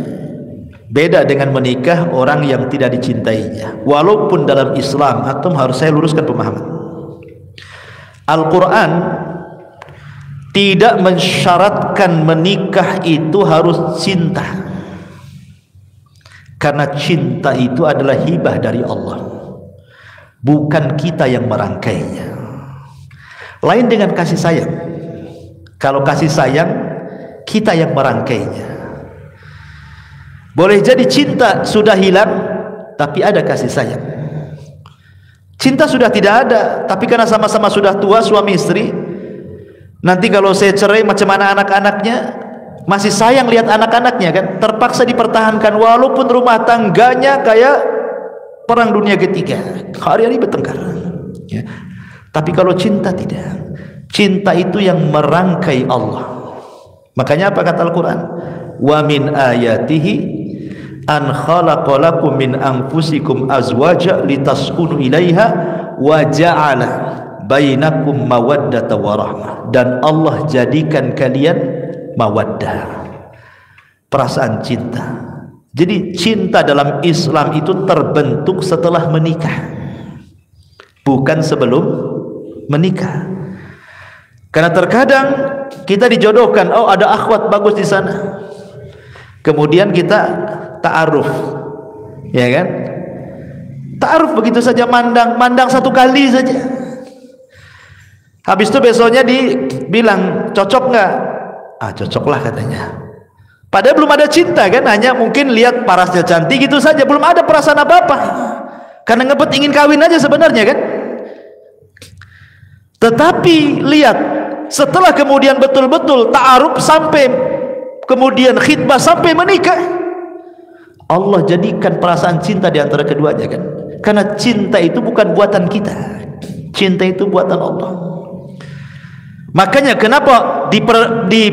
beda dengan menikah orang yang tidak dicintainya. Walaupun dalam Islam, antum harus saya luruskan pemahaman. Al-Quran tidak mensyaratkan menikah itu harus cinta, karena cinta itu adalah hibah dari Allah, bukan kita yang merangkainya. Lain dengan kasih sayang. Kalau kasih sayang, kita yang merangkainya. Boleh jadi cinta sudah hilang, tapi ada kasih sayang. Cinta sudah tidak ada, tapi karena sama-sama sudah tua, suami istri, nanti kalau saya cerai macam mana anak-anaknya, masih sayang lihat anak-anaknya kan, terpaksa dipertahankan walaupun rumah tangganya kayak perang dunia ketiga, hari-hari bertengkar ya. Tapi kalau cinta tidak. Cinta itu yang merangkai Allah. Makanya apa kata Al-Quran? Wa min ayatihi an khalaqalakum min anfusikum azwaja litaskunu ilaiha wa ja'ala bainakum mawaddata wa rahmah. Dan Allah jadikan kalian mawaddah, perasaan cinta. Jadi cinta dalam Islam itu terbentuk setelah menikah, bukan sebelum menikah. Karena terkadang kita dijodohkan, oh ada akhwat bagus di sana, kemudian kita ta'aruf, ya kan? Ta'aruf begitu saja, mandang satu kali saja. Habis itu besoknya dibilang cocok nggak? Ah cocoklah katanya. Padahal belum ada cinta kan, hanya mungkin lihat parasnya cantik gitu saja, belum ada perasaan apa-apa. Karena ngebet ingin kawin aja sebenarnya kan. Tetapi lihat, setelah kemudian betul-betul ta'aruf sampai kemudian khitbah sampai menikah, Allah jadikan perasaan cinta di antara keduanya kan. Karena cinta itu bukan buatan kita. Cinta itu buatan Allah. Makanya kenapa di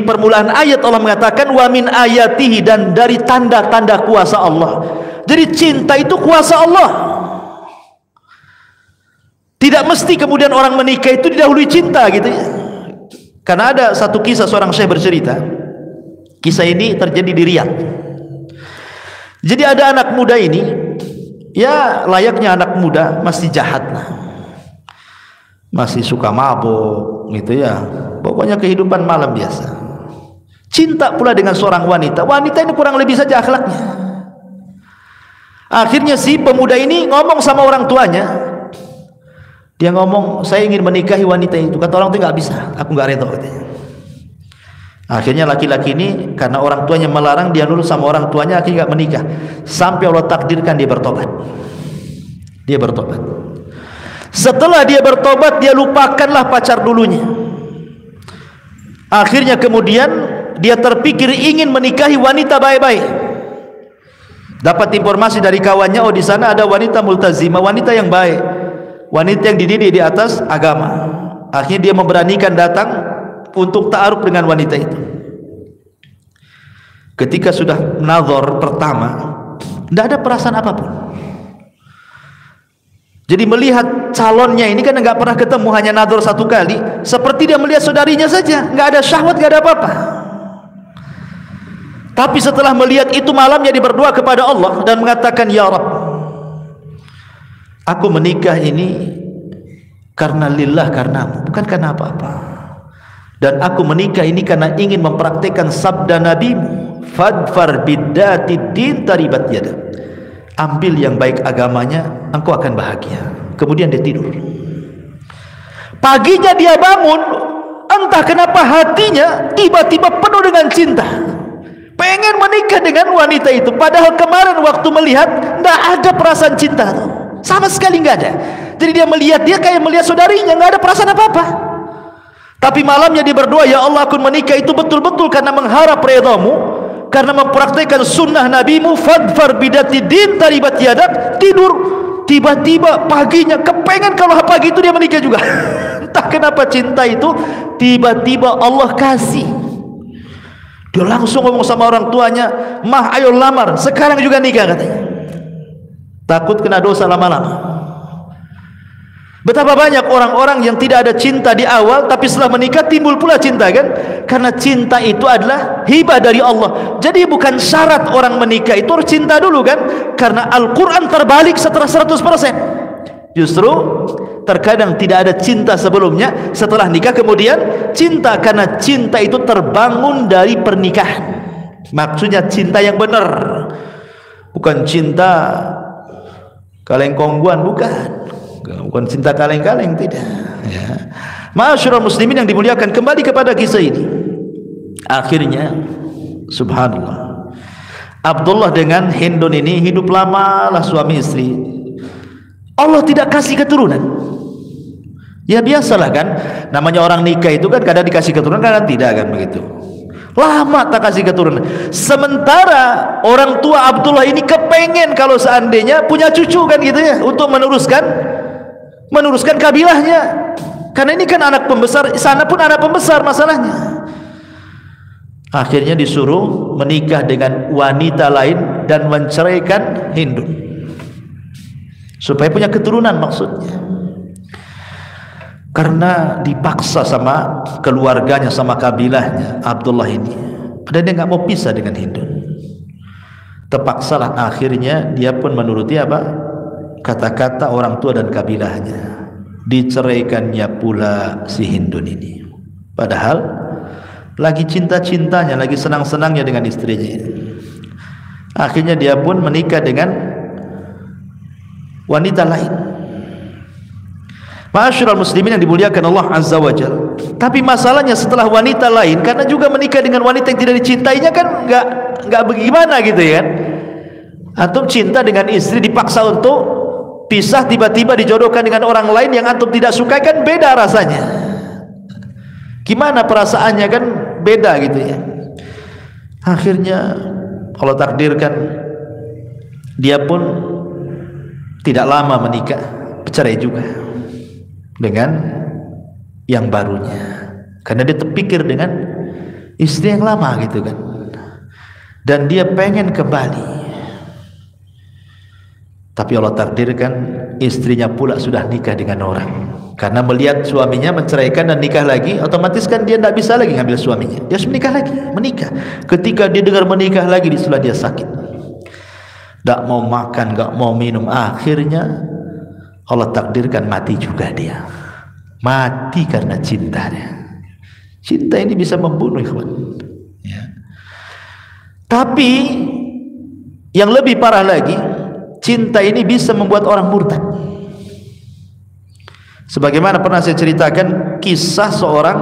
permulaan ayat Allah mengatakan wa min ayatihi, dan dari tanda-tanda kuasa Allah. Jadi cinta itu kuasa Allah. Tidak mesti kemudian orang menikah itu didahului cinta gitu ya. Karena ada satu kisah seorang syekh bercerita. Kisah ini terjadi di Riyadh. Jadi ada anak muda ini, ya layaknya anak muda, masih jahat lah, masih suka mabuk gitu ya, pokoknya kehidupan malam biasa. Cinta pula dengan seorang wanita. Wanita ini kurang lebih saja akhlaknya. Akhirnya si pemuda ini ngomong sama orang tuanya. Dia ngomong, saya ingin menikahi wanita itu. Kata orang itu nggak bisa, aku nggak rela katanya. Akhirnya laki-laki ini karena orang tuanya melarang, dia nurut sama orang tuanya, akhirnya nggak menikah. Sampai Allah takdirkan dia bertobat. Dia bertobat. Setelah dia bertobat, dia lupakanlah pacar dulunya. Akhirnya kemudian dia terpikir ingin menikahi wanita baik-baik. Dapat informasi dari kawannya, oh di sana ada wanita multazimah, wanita yang baik, wanita yang dididik di atas agama. Akhirnya dia memberanikan datang untuk ta'aruf dengan wanita itu. Ketika sudah nazar pertama, tidak ada perasaan apapun. Jadi melihat calonnya ini kan nggak pernah ketemu, hanya nazar satu kali, seperti dia melihat saudarinya saja, nggak ada syahwat, nggak ada apa-apa. Tapi setelah melihat itu, malamnya dia berdoa kepada Allah dan mengatakan, ya Rabb, aku menikah ini karena lillah, karenamu, bukan karena apa-apa. Dan aku menikah ini karena ingin mempraktikkan sabda nabimu, fadfar biddati din taribat yada, ambil yang baik agamanya, engkau akan bahagia. Kemudian dia tidur. Paginya dia bangun, entah kenapa hatinya tiba-tiba penuh dengan cinta, pengen menikah dengan wanita itu. Padahal kemarin waktu melihat tidak ada perasaan cinta, sama sekali nggak ada. Jadi dia melihat, dia kayak melihat saudarinya, nggak ada perasaan apa-apa. Tapi malamnya dia berdoa, ya Allah, aku menikah itu betul-betul karena mengharap redamu, karena mempraktikkan sunnah nabimu, fadfar bidati din taribat yadak. Tidur, tiba-tiba paginya kepengen kalau pagi itu dia menikah juga. Entah kenapa cinta itu tiba-tiba Allah kasih. Dia langsung ngomong sama orang tuanya, mah ayo lamar, sekarang juga nikah katanya. Takut kena dosa lama-lama. Betapa banyak orang-orang yang tidak ada cinta di awal, tapi setelah menikah timbul pula cinta, kan? Karena cinta itu adalah hibah dari Allah. Jadi bukan syarat orang menikah itu harus cinta dulu, kan? Karena Al-Quran terbalik setelah 100%. Justru terkadang tidak ada cinta sebelumnya, setelah nikah kemudian cinta, karena cinta itu terbangun dari pernikahan. Maksudnya cinta yang benar, bukan cinta kaleng-kongguan, bukan cinta kaleng-kaleng, tidak ya. Ma'asyiral muslimin yang dimuliakan, kembali kepada kisah ini. Akhirnya subhanallah, Abdullah dengan Hindun ini hidup lamalah suami istri. Allah tidak kasih keturunan. Ya biasalah kan, namanya orang nikah itu kan kadang dikasih keturunan, kadang tidak, kan begitu. Lama tak kasih keturunan. Sementara orang tua Abdullah ini kepengen kalau seandainya punya cucu, kan gitu ya, untuk meneruskan kabilahnya. Karena ini kan anak pembesar, sana pun anak pembesar masalahnya. Akhirnya disuruh menikah dengan wanita lain dan menceraikan Hindu supaya punya keturunan, maksudnya. Karena dipaksa sama keluarganya, sama kabilahnya Abdullah ini, dan dia nggak mau pisah dengan Hindu. Terpaksalah akhirnya dia pun menuruti apa kata-kata orang tua dan kabilahnya. Diceraikannya pula si Hindun ini, padahal lagi cinta-cintanya, lagi senang-senangnya dengan istrinya. Akhirnya dia pun menikah dengan wanita lain. Ma'asyiral muslimin yang dimuliakan Allah Azza wa Jalla. Tapi masalahnya setelah wanita lain, karena juga menikah dengan wanita yang tidak dicintainya, kan nggak bagaimana gitu ya. Antum cinta dengan istri dipaksa untuk pisah, tiba-tiba dijodohkan dengan orang lain yang antum tidak suka, kan beda rasanya. Gimana perasaannya, kan beda gitu ya. Akhirnya Allah takdirkan dia pun tidak lama menikah, bercerai juga. dengan yang barunya, karena dia terpikir dengan istri yang lama gitu kan, dan dia pengen kembali. Tapi Allah takdirkan istrinya pula sudah nikah dengan orang. Karena melihat suaminya menceraikan dan nikah lagi, otomatis kan dia tidak bisa lagi ngambil suaminya, dia harus menikah lagi. Ketika dia dengar menikah lagi, setelah dia sakit, tidak mau makan, tidak mau minum, akhirnya Allah takdirkan mati juga dia. Mati karena cintanya. Cinta ini bisa membunuh, ikhwan. Ya. Tapi yang lebih parah lagi, cinta ini bisa membuat orang murtad. Sebagaimana pernah saya ceritakan kisah seorang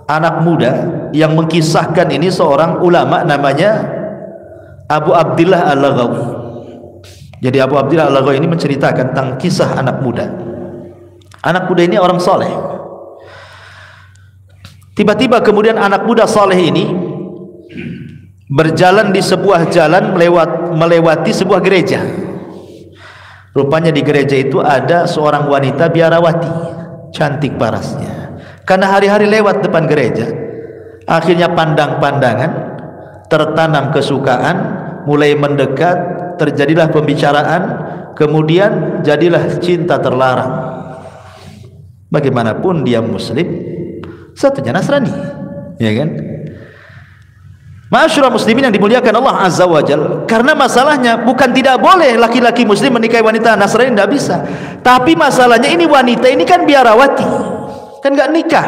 anak muda yang mengkisahkan ini, seorang ulama namanya Abu Abdillah Al-Laghawi. Jadi Abu Abdillah Al-Laghawi ini menceritakan tentang kisah anak muda. Anak muda ini orang soleh. Tiba-tiba kemudian anak muda soleh ini berjalan di sebuah jalan melewati sebuah gereja. Rupanya di gereja itu ada seorang wanita biarawati, cantik parasnya. Karena hari-hari lewat depan gereja, akhirnya pandang-pandangan, tertanam kesukaan, mulai mendekat, terjadilah pembicaraan, kemudian jadilah cinta terlarang. Bagaimanapun dia muslim, satunya Nasrani, ya kan? Ma'asyiral muslimin yang dimuliakan Allah Azza wa Jalla. Karena masalahnya bukan tidak boleh laki-laki muslim menikahi wanita Nasrani, tidak bisa. Tapi masalahnya ini wanita ini kan biarawati, kan nggak nikah.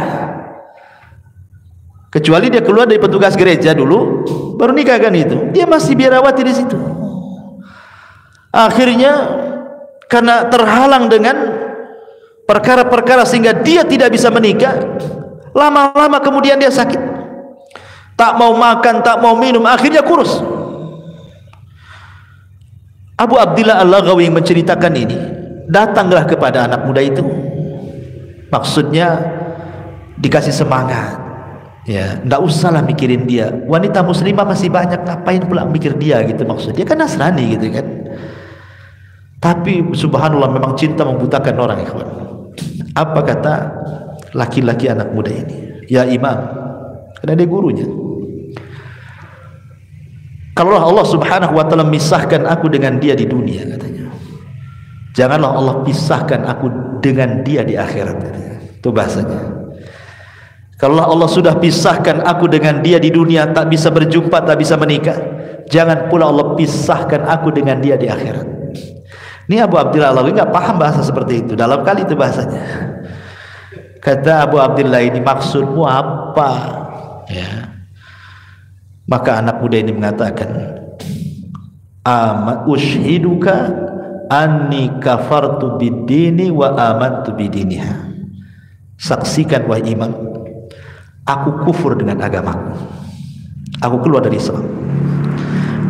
Kecuali dia keluar dari petugas gereja dulu, baru nikah kan itu. Dia masih biarawati di situ. Akhirnya karena terhalang dengan perkara-perkara sehingga dia tidak bisa menikah. Lama-lama kemudian dia sakit, tak mau makan, tak mau minum, akhirnya kurus. Abu Abdillah Al-Laghawi menceritakan ini. Datanglah kepada anak muda itu, maksudnya dikasih semangat. Ya, ndak usahlah mikirin dia. Wanita muslimah masih banyak, ngapain pula mikir dia gitu, maksudnya kan Nasrani gitu kan. Tapi subhanallah, memang cinta membutakan orang, ikhwan. Apa kata laki-laki anak muda ini? Ya imam, karena dia gurunya. Kalau Allah subhanahu wa ta'ala misahkan aku dengan dia di dunia, katanya, janganlah Allah pisahkan aku dengan dia di akhirat, katanya. Itu bahasanya. Kalau Allah sudah pisahkan aku dengan dia di dunia, tak bisa berjumpa, tak bisa menikah, jangan pula Allah pisahkan aku dengan dia di akhirat. Ini Abu Abdillah Al-Laghawi nggak paham bahasa seperti itu, dalam kali itu bahasanya. Kata Abu Abdillah ini, maksudmu apa? Ya. Maka anak muda ini mengatakan, ushiduka anni kafartu bid-dini wa amantu bidiniha. Saksikan wahai imam, aku kufur dengan agamaku, aku keluar dari Islam,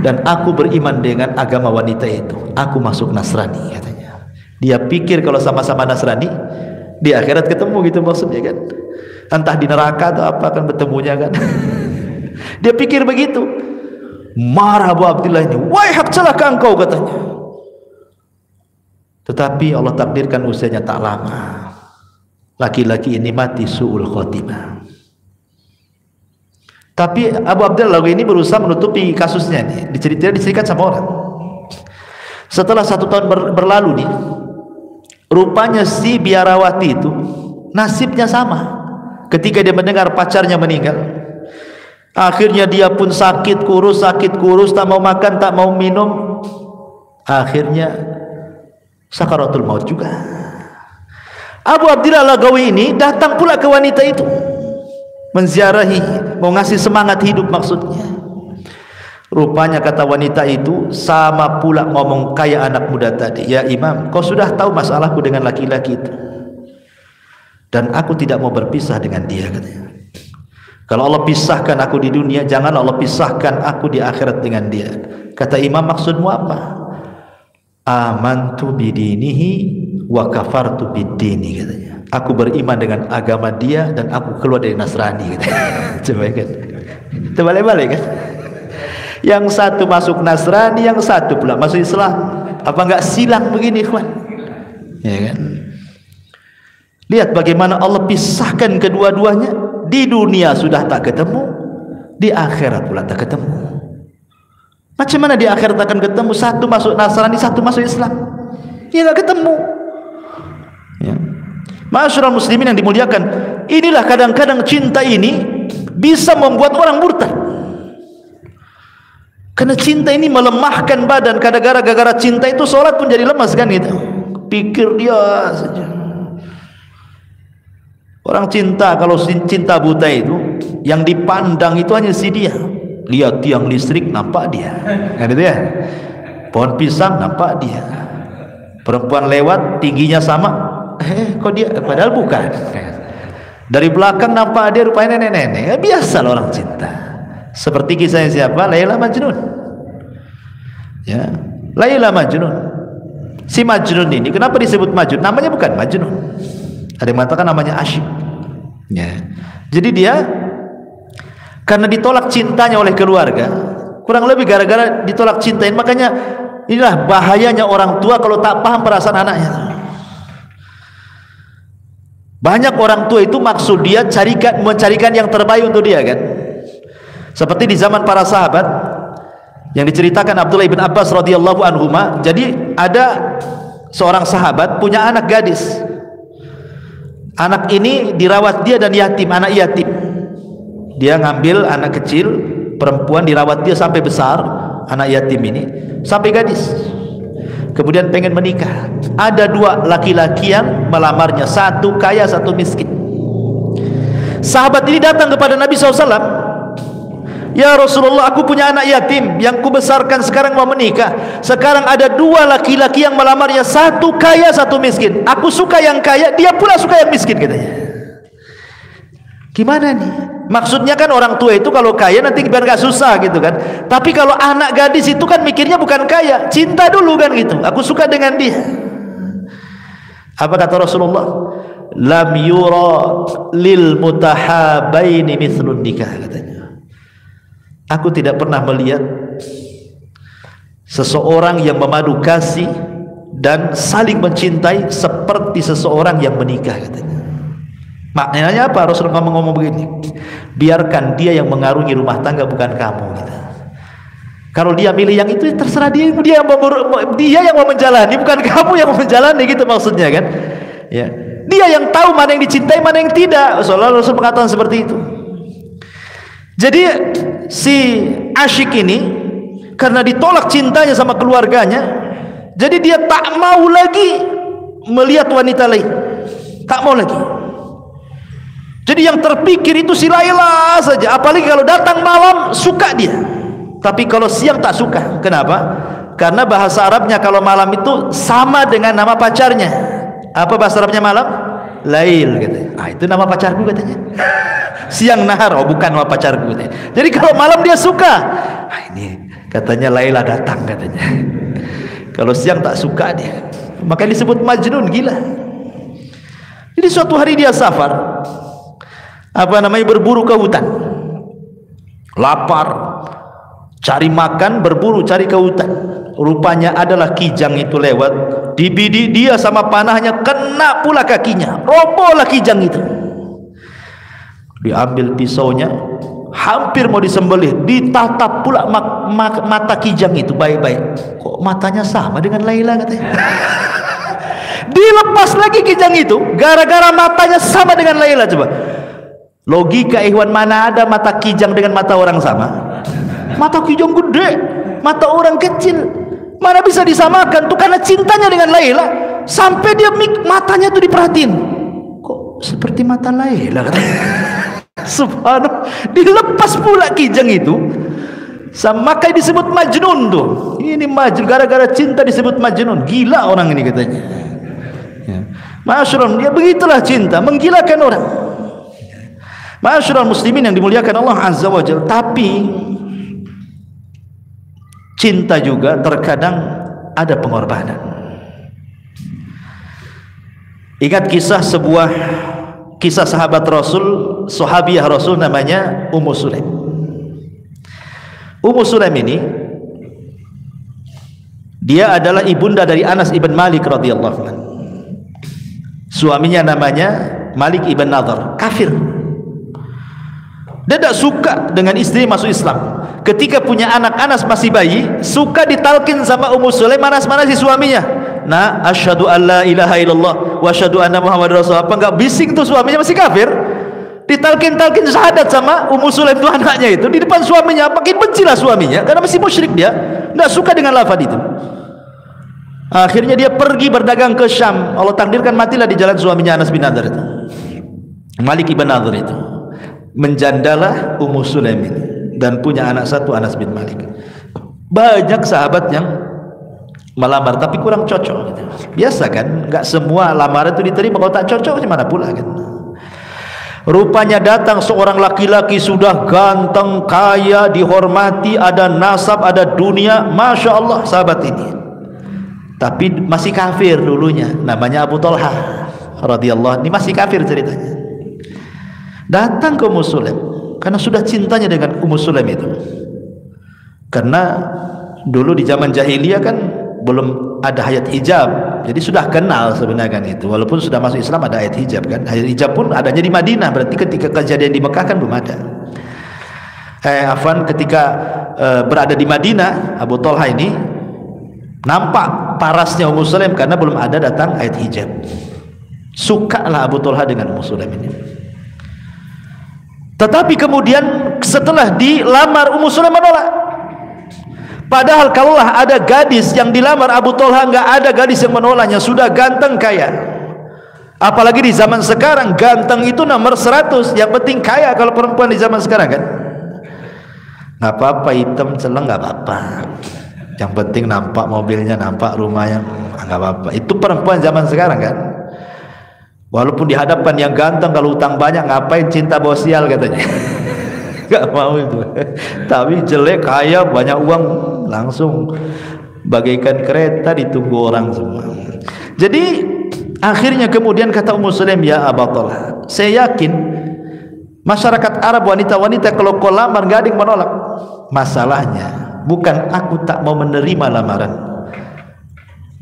dan aku beriman dengan agama wanita itu, aku masuk Nasrani, katanya. Dia pikir kalau sama-sama Nasrani di akhirat ketemu gitu, maksudnya kan, entah di neraka atau apa kan bertemunya kan. Dia pikir begitu. Marah Abu Abdillah ini, wahai hak celaka engkau, katanya. Tetapi Allah takdirkan usianya tak lama, laki-laki ini mati su'ul khotimah. Tapi Abu Abdillah ini berusaha menutupi kasusnya nih. Diceritakan sama orang. Setelah 1 tahun berlalu nih, rupanya si biarawati itu nasibnya sama. Ketika dia mendengar pacarnya meninggal, akhirnya dia pun sakit kurus, tak mau makan, tak mau minum, akhirnya sakaratul maut juga. Abu Abdillah Al-Laghawi ini datang pula ke wanita itu, menziarahi, mau ngasih semangat hidup maksudnya. Rupanya kata wanita itu sama pula ngomong kayak anak muda tadi, ya imam, kau sudah tahu masalahku dengan laki-laki itu, dan aku tidak mau berpisah dengan dia, katanya. Kalau Allah pisahkan aku di dunia, jangan Allah pisahkan aku di akhirat dengan dia. Kata imam, maksudmu apa? Amantu bidinihi wa kafartu bidini, katanya. Aku beriman dengan agama dia dan aku keluar dari Nasrani, katanya. Coba kan, terbalik-balik kan. Yang satu masuk Nasrani, yang satu pula masuk Islam. Apa enggak silang begini, ikhwan? Ya kan? Lihat bagaimana Allah pisahkan kedua-duanya. Di dunia sudah tak ketemu, di akhirat pula tak ketemu. Macam mana di akhirat akan ketemu? Satu masuk Nasrani, satu masuk Islam. Ya tak ketemu. Ya. Ma'asyiral muslimin yang dimuliakan, inilah kadang-kadang cinta ini bisa membuat orang murtad. Karena cinta ini melemahkan badan. Kadang-kadang gara-gara cinta itu sholat pun jadi lemas kan gitu. Pikir dia saja. Orang cinta, kalau cinta buta itu yang dipandang itu hanya si dia. Lihat tiang listrik nampak dia, kan itu ya. Pohon pisang nampak dia. Perempuan lewat tingginya sama, kok dia, padahal bukan. Dari belakang nampak dia rupanya nenek-nenek. Biasa orang cinta. Seperti kisahnya siapa? Laila Majnun. Ya, Laila Majnun. Si Majnun ini kenapa disebut Majnun? Namanya bukan Majnun. Ada yang mengatakan namanya asyik. Ya. Jadi dia karena ditolak cintanya oleh keluarga, kurang lebih gara-gara ditolak cintain. Makanya inilah bahayanya orang tua kalau tak paham perasaan anaknya. Banyak orang tua itu maksud dia mencarikan yang terbaik untuk dia kan. Seperti di zaman para sahabat yang diceritakan Abdullah bin Abbas radhiyallahu anhuma. Jadi ada seorang sahabat punya anak gadis. Anak ini dirawat dia dan yatim, anak yatim. Dia ngambil anak kecil perempuan, dirawat dia sampai besar, anak yatim ini sampai gadis. Kemudian pengen menikah. Ada dua laki-laki yang melamarnya, satu kaya, satu miskin. Sahabat ini datang kepada Nabi SAW. Ya Rasulullah, aku punya anak yatim yang kubesarkan sekarang mau menikah. Sekarang ada dua laki-laki yang melamarnya, satu kaya, satu miskin. Aku suka yang kaya, dia pula suka yang miskin, katanya. Gimana nih? Maksudnya kan orang tua itu kalau kaya nanti biar gak susah gitu kan. Tapi kalau anak gadis itu kan mikirnya bukan kaya, cinta dulu kan gitu. Aku suka dengan dia. Apa kata Rasulullah? Lam yura lil mutahabaini mithlun nikah, katanya. Aku tidak pernah melihat seseorang yang memadu kasih dan saling mencintai seperti seseorang yang menikah, katanya. Maknanya apa? Rasulullah ngomong begini, biarkan dia yang mengarungi rumah tangga, bukan kamu gitu. Kalau dia milih yang itu, terserah dia yang mau menjalani, bukan kamu yang mau menjalani, gitu maksudnya kan ya. Dia yang tahu mana yang dicintai, mana yang tidak. Rasul mengatakan seperti itu. Jadi si asyik ini karena ditolak cintanya sama keluarganya, jadi dia tak mau lagi melihat wanita lain, tak mau lagi. Jadi yang terpikir itu si Laila saja. Apalagi kalau datang malam suka dia, tapi kalau siang tak suka. Kenapa? Karena bahasa Arabnya kalau malam itu sama dengan nama pacarnya. Apa bahasa Arabnya malam? Lail, katanya. Ah, itu nama pacarku, katanya. Siang nahar, oh bukan nama pacarku, katanya. Jadi kalau malam dia suka. Ah, ini katanya Laila datang, katanya. Kalau siang tak suka dia. Maka disebut Majnun, gila. Jadi suatu hari dia safar, berburu ke hutan. Lapar, cari makan, berburu, cari ke hutan. Rupanya adalah kijang itu lewat, dibidik dia sama panahnya, kena pula kakinya, robohlah kijang itu. Diambil pisaunya, hampir mau disembelih, ditatap pula mata kijang itu baik-baik. Kok matanya sama dengan Laila, katanya. Dilepas lagi kijang itu, gara-gara matanya sama dengan Laila. Coba logika Ikhwan, mana ada mata kijang dengan mata orang sama? Mata kijang gede, mata orang kecil, mana bisa disamakan tuh? Karena cintanya dengan Laila sampai dia matanya tuh diperhatiin, kok seperti mata Laila, katanya. Subhanallah, dilepas pula kijang itu. Maka disebut Majnun tuh. Ini Majnun, gara-gara cinta disebut Majnun. Gila orang ini, katanya ya. Ma'asyiral, dia begitulah cinta, menggilakan orang. Ma'asyiral muslimin yang dimuliakan Allah Azza wa Jalla. Tapi cinta juga terkadang ada pengorbanan. Ingat kisah sahabat Rasul, sahabiah Rasul, namanya Ummu Sulaim. Ummu Sulaim ini dia adalah ibunda dari Anas ibn Malik radhiyallahu anhu. Suaminya namanya Malik ibn Nadhr, kafir. Dia tidak suka dengan istri masuk Islam. Ketika punya anak, Anas masih bayi, suka ditalkin sama Ummu Sulaim, manas-manasi suaminya. Nah, asyhadu an la ilaha illallah wa asyhadu anna Muhammadar Rasulullah. Apa enggak bising tuh suaminya masih kafir? Ditalkin-talkin syahadat sama Ummu Sulaim tuh anaknya itu di depan suaminya. Makin bencilah suaminya karena masih musyrik dia. Tidak suka dengan lafaz itu. Akhirnya dia pergi berdagang ke Syam. Allah takdirkan matilah di jalan suaminya Anas bin Nadhr itu. Malik ibn Nadhr itu. Menjandalah Ummu Sulaim ini dan punya anak satu, Anas bin Malik. Banyak sahabat yang melamar tapi kurang cocok gitu. Biasa kan, nggak semua lamaran itu diterima. Kalau tak cocok gimana pula kan. Rupanya datang seorang laki-laki sudah ganteng, kaya, dihormati, ada nasab, ada dunia, masya Allah sahabat ini. Tapi masih kafir dulunya, namanya Abu Talha radhiyallahu. Ini masih kafir ceritanya. Datang ke Ummu Sulaim karena sudah cintanya dengan Ummu Sulaim itu. Karena dulu di zaman jahiliyah kan belum ada hayat hijab, jadi sudah kenal sebenarnya kan itu. Walaupun sudah masuk Islam ada hayat hijab kan. Hayat hijab pun adanya di Madinah, berarti ketika kejadian di Mekah kan belum ada. Ketika berada di Madinah, Abu Talha ini nampak parasnya Ummu Sulaim karena belum ada datang hayat hijab. Sukalah Abu Talha dengan Ummu Sulaim ini. Tetapi kemudian setelah dilamar, Ummu Sulaim menolak. Padahal kalaulah ada gadis yang dilamar Abu Talha, enggak ada gadis yang menolaknya, sudah ganteng kaya. Apalagi di zaman sekarang ganteng itu nomor 100, yang penting kaya kalau perempuan di zaman sekarang kan. Enggak apa-apa hitam celeng, enggak apa-apa. Yang penting nampak mobilnya, nampak rumahnya, enggak apa-apa. Itu perempuan zaman sekarang kan. Walaupun di hadapan yang ganteng, kalau utang banyak ngapain cinta bosial katanya. Gak mau itu. Tapi jelek kaya banyak uang langsung bagaikan kereta ditunggu orang semua. Jadi akhirnya kemudian kata Ummu Sulaim, ya Abu Talha, saya yakin masyarakat Arab wanita-wanita kalau kau lamar gak ada yang menolak. Masalahnya bukan aku tak mau menerima lamaran.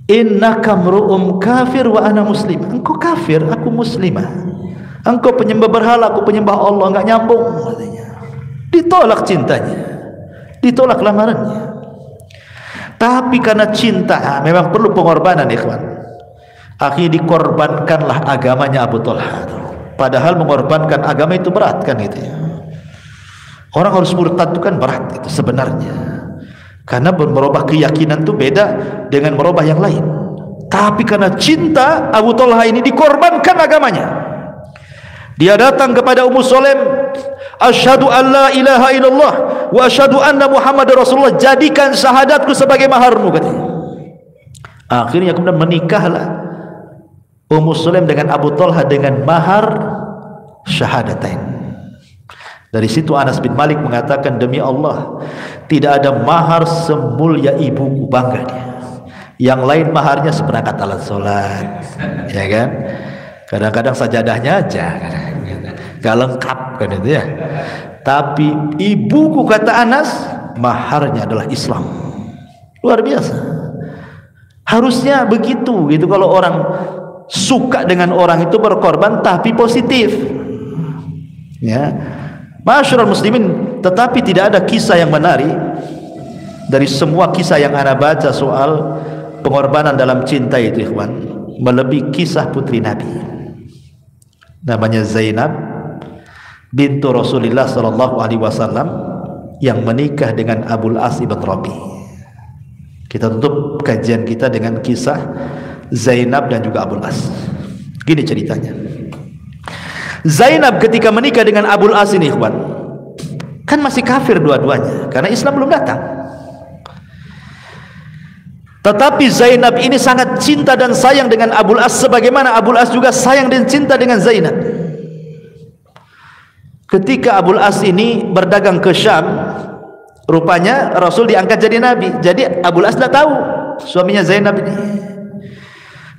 Innaka mru'um kafir wa ana muslim. Engkau kafir, aku muslimah. Engkau penyembah berhala, aku penyembah Allah. Enggak nyambung katanya. Ditolak cintanya, ditolak lamarannya. Tapi karena cinta memang perlu pengorbanan, ikhwan. Akhirnya dikorbankanlah agamanya Abu Talha. Padahal mengorbankan agama itu berat kan gitu ya. Orang harus murtad itu kan berat itu sebenarnya. Karena merubah keyakinan itu beda dengan merubah yang lain. Tapi karena cinta, Abu Talha ini dikorbankan agamanya. Dia datang kepada Ummu Sulaim, asyhadu an la ilaha illallah wa asyhadu anna Muhammadar Rasulullah, jadikan syahadatku sebagai maharmu katanya. Akhirnya kemudian menikahlah Ummu Sulaim dengan Abu Talha dengan mahar syahadatain. Dari situ Anas bin Malik mengatakan, demi Allah tidak ada mahar semulia ibuku, bangga dia. Yang lain maharnya seperangkat alat sholat, ya kan? Kadang-kadang sajadahnya aja, gak lengkap kan itu ya. Tapi ibuku, kata Anas, maharnya adalah Islam. Luar biasa. Harusnya begitu gitu. Kalau orang suka dengan orang itu berkorban tapi positif, ya. Masyarul muslimin, tetapi tidak ada kisah yang menarik dari semua kisah yang anda baca soal pengorbanan dalam cinta itu, ikhwan, melebihi kisah putri Nabi namanya Zainab bintu Rasulullah sallallahu alaihi wasallam yang menikah dengan Abul As ibn Rabi. Kita tutup kajian kita dengan kisah Zainab dan juga Abul As. Gini ceritanya. Zainab ketika menikah dengan Abul As ini, ikhwan, kan masih kafir dua-duanya karena Islam belum datang. Tetapi Zainab ini sangat cinta dan sayang dengan Abul As, sebagaimana Abul As juga sayang dan cinta dengan Zainab. Ketika Abul As ini berdagang ke Syam, rupanya Rasul diangkat jadi nabi. Jadi Abul As tidak tahu suaminya Zainab ini.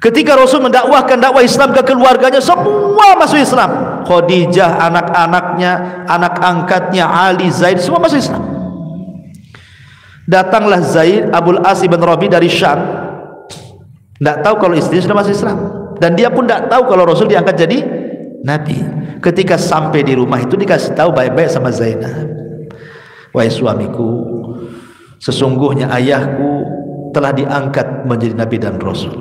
Ketika Rasul mendakwahkan dakwah Islam ke keluarganya, semua masuk Islam. Khadijah, anak-anaknya, anak angkatnya, Ali, Zaid, semua masuk Islam. Datanglah Zaid Abul As ibn Rabi dari Syam, tidak tahu kalau istrinya sudah masuk Islam. dan dia pun tidak tahu kalau Rasul diangkat jadi Nabi. Ketika sampai di rumah itu dikasih tahu baik-baik sama Zainab, wahai suamiku, sesungguhnya ayahku telah diangkat menjadi Nabi dan Rasul.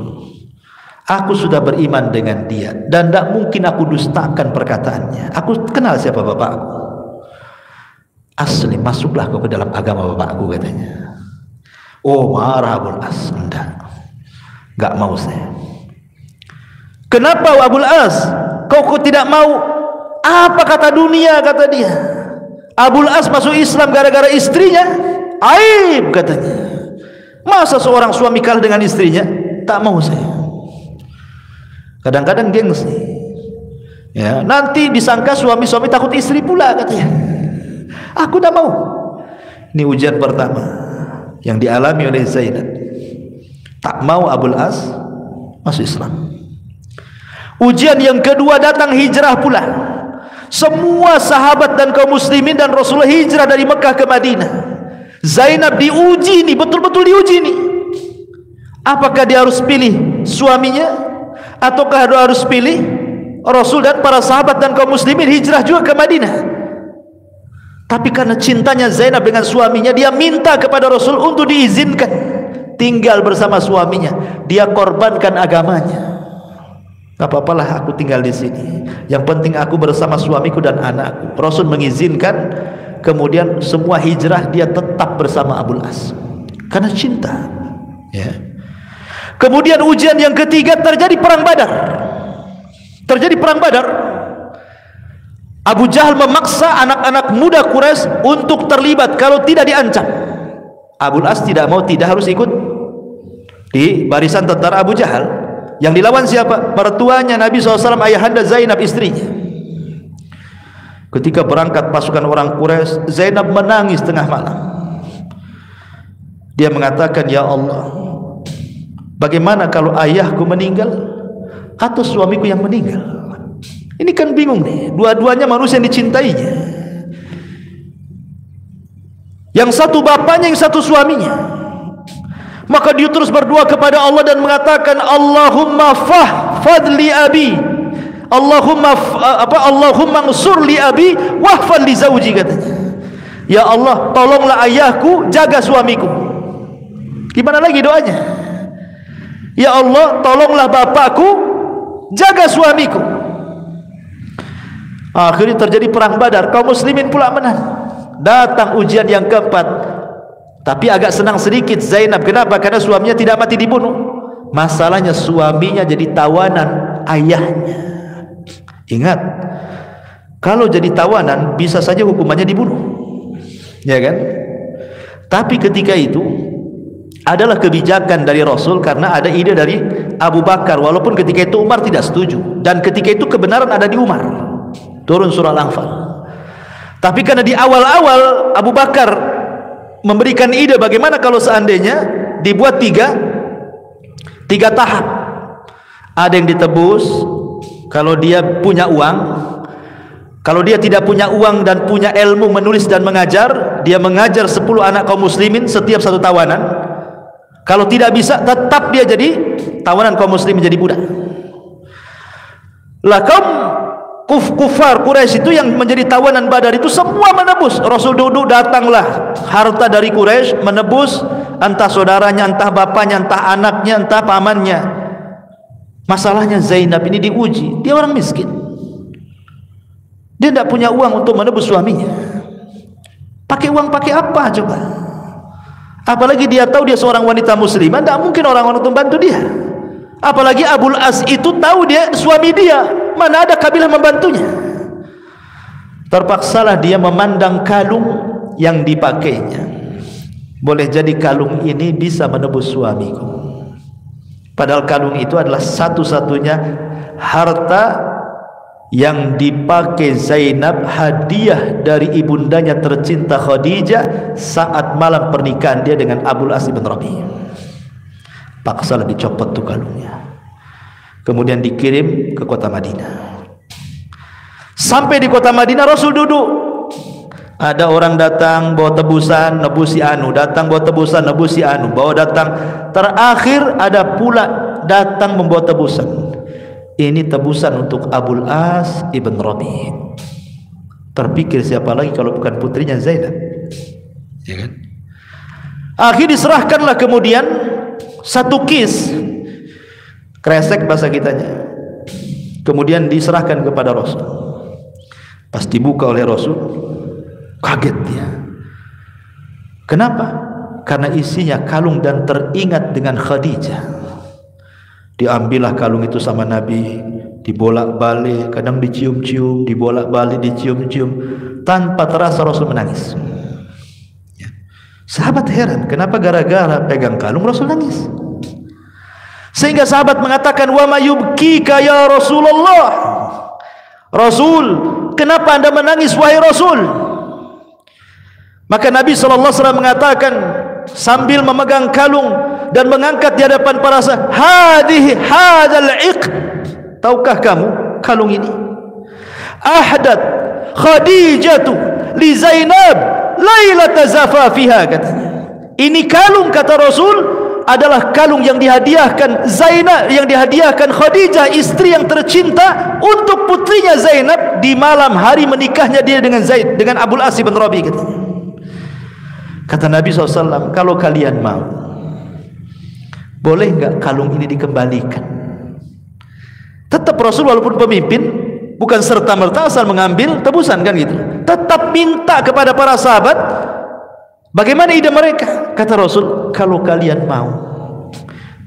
Aku sudah beriman dengan dia dan tidak mungkin aku dustakan perkataannya. Aku kenal siapa bapakku. Asli, masuklah kau ke dalam agama bapakku, katanya. Oh, marah Abul As. Enggak mau saya. Kenapa Abul As? Kau tidak mau? Apa kata dunia, kata dia. Abul As masuk Islam gara-gara istrinya. Aib, katanya. Masa seorang suami kalah dengan istrinya? Tak mau saya. Kadang-kadang gengsi. Ya, nanti disangka suami-suami takut istri pula, katanya. Aku tak mau. Ini ujian pertama yang dialami oleh Zainab. Tak mau Abul As masuk Islam. Ujian yang kedua datang hijrah pula. Semua sahabat dan kaum muslimin dan Rasulullah hijrah dari Mekah ke Madinah. Zainab diuji nih, betul-betul diuji nih. Apakah dia harus pilih suaminya ataukah dia harus pilih Rasul dan para sahabat dan kaum muslimin hijrah juga ke Madinah? Tapi karena cintanya Zainab dengan suaminya, dia minta kepada Rasul untuk diizinkan tinggal bersama suaminya. Dia korbankan agamanya. Tak apa-apalah aku tinggal di sini. Yang penting aku bersama suamiku dan anakku. Rasul mengizinkan. Kemudian semua hijrah, dia tetap bersama Abul As karena cinta. Ya. Kemudian ujian yang ketiga, terjadi perang Badar. Terjadi perang Badar. Abu Jahal memaksa anak-anak muda Quraisy untuk terlibat kalau tidak diancam. Abul As tidak mau, tidak harus ikut di barisan tentara Abu Jahal. Yang dilawan siapa? Mertuanya Nabi SAW, ayahanda Zainab, istrinya. Ketika berangkat pasukan orang Quraisy, Zainab menangis tengah malam. Dia mengatakan, ya Allah, bagaimana kalau ayahku meninggal atau suamiku yang meninggal? Ini kan bingung nih. Dua-duanya manusia yang dicintainya. Yang satu bapaknya, yang satu suaminya. Maka dia terus berdoa kepada Allah dan mengatakan, Allahumma fadli abi, Allahumma ansur li abi wahfal li zawji, katanya. Ya Allah, tolonglah ayahku, jaga suamiku. Gimana lagi doanya? Ya Allah, tolonglah bapakku, jaga suamiku. Akhirnya terjadi perang Badar. Kaum muslimin pula menang. Datang ujian yang keempat. Tapi agak senang sedikit Zainab. Kenapa? Karena suaminya tidak mati dibunuh. Masalahnya suaminya jadi tawanan ayahnya. Ingat, kalau jadi tawanan bisa saja hukumannya dibunuh, ya kan? Tapi ketika itu adalah kebijakan dari Rasul karena ada ide dari Abu Bakar, walaupun ketika itu Umar tidak setuju, dan ketika itu kebenaran ada di Umar. Turun surah Al-Anfal. Tapi karena di awal-awal Abu Bakar memberikan ide bagaimana kalau seandainya dibuat tiga tahap. Ada yang ditebus kalau dia punya uang. Kalau dia tidak punya uang dan punya ilmu menulis dan mengajar, dia mengajar 10 anak kaum muslimin setiap satu tawanan. Kalau tidak bisa, tetap dia jadi tawanan kaum muslimin, jadi budak. Lah kaum kufar Quraisy itu yang menjadi tawanan Badar itu semua menebus. Rasul duduk, datanglah harta dari Quraisy menebus entah saudaranya, entah bapaknya, entah anaknya, entah pamannya. Masalahnya Zainab ini diuji, dia orang miskin, dia tidak punya uang untuk menebus suaminya. Pakai uang pakai apa coba? Apalagi dia tahu dia seorang wanita muslimah, tidak mungkin orang-orang untuk membantu dia. Apalagi Abul As itu tahu dia suami dia, mana ada kabilah membantunya. Terpaksalah dia memandang kalung yang dipakainya. Boleh jadi kalung ini bisa menebus suamiku. Padahal kalung itu adalah satu-satunya harta yang dipakai Zainab, hadiah dari ibundanya tercinta Khadijah saat malam pernikahan dia dengan Abul As bin Rabi. Paksalah dicopot tuh kalungnya, kemudian dikirim ke kota Madinah. Sampai di kota Madinah Rasul duduk. Ada orang datang bawa tebusan, nebusi anu, datang bawa tebusan, nebusi anu, bawa datang. Terakhir ada pula datang membawa tebusan. Ini tebusan untuk Abul As ibn Rabi'. Terpikir siapa lagi kalau bukan putrinya Zainab, ya kan? Akhirnya diserahkanlah kemudian satu kis kresek bahasa kitanya, kemudian diserahkan kepada Rasul. Pas dibuka oleh Rasul, kaget dia. Kenapa? Karena isinya kalung dan teringat dengan Khadijah. Diambillah kalung itu sama Nabi, dibolak-balik, kadang dicium-cium, dibolak-balik, dicium-cium, tanpa terasa Rasul menangis. Ya. Sahabat heran, kenapa gara-gara pegang kalung Rasul nangis? Sehingga sahabat mengatakan, wa ma yubkika ya Rasulullah. Rasul, kenapa Anda menangis wahai Rasul? Maka Nabi SAW mengatakan sambil memegang kalung dan mengangkat di hadapan para sahabat, hadzal iqd. Tahukah kamu kalung ini? Ahdat Khadijatu li Zainab lailata zafafiha, katanya. Ini kalung, kata Rasul, adalah kalung yang dihadiahkan Zainab, yang dihadiahkan Khadijah, istri yang tercinta, untuk putrinya Zainab di malam hari menikahnya dia dengan Zaid, dengan Abul As bin Rabi', katanya. Kata Nabi SAW, kalau kalian mau, boleh enggak kalung ini dikembalikan? Tetap Rasul walaupun pemimpin, bukan serta-merta asal mengambil tebusan, kan gitu. Tetap minta kepada para sahabat, bagaimana ide mereka? Kata Rasul, kalau kalian mau,